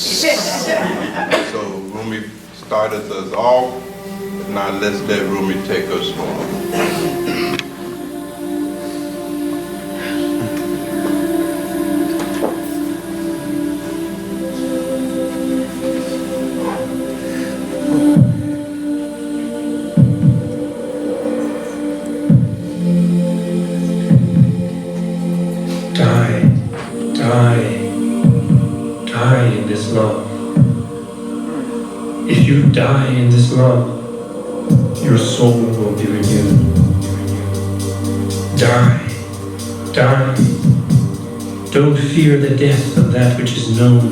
So Rumi started us off. Now let's let Rumi take us home. Die in this love. If you die in this love, your soul will be renewed. Die. Don't fear the death of that which is known.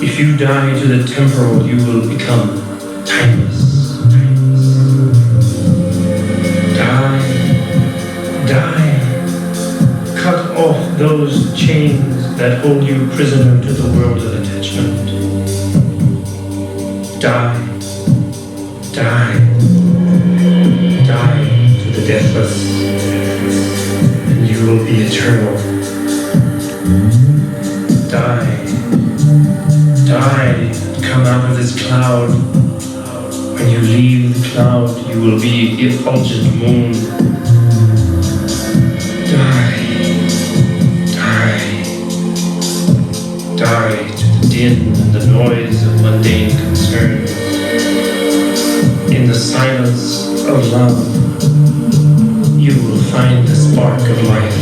If you die to the temporal, you will become timeless. Die. Cut off those chains that hold you prisoner to the world of attachment. Die to the deathless, and you will be eternal. Die, come out of this cloud. When you leave the cloud, you will be the effulgent moon. Die to the din and the noise of mundane concerns. In the silence of love, you will find the spark of life.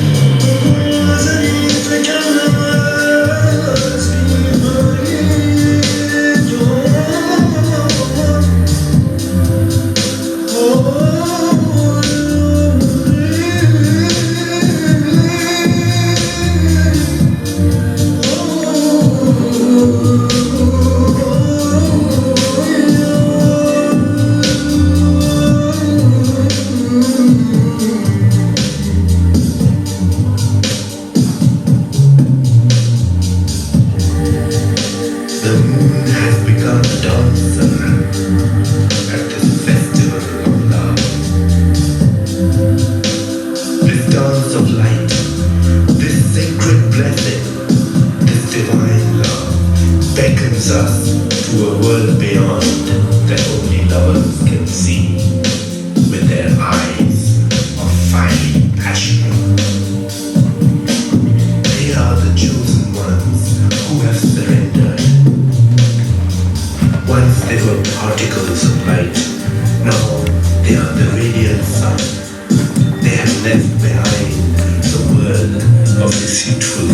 Left behind the world of deceitful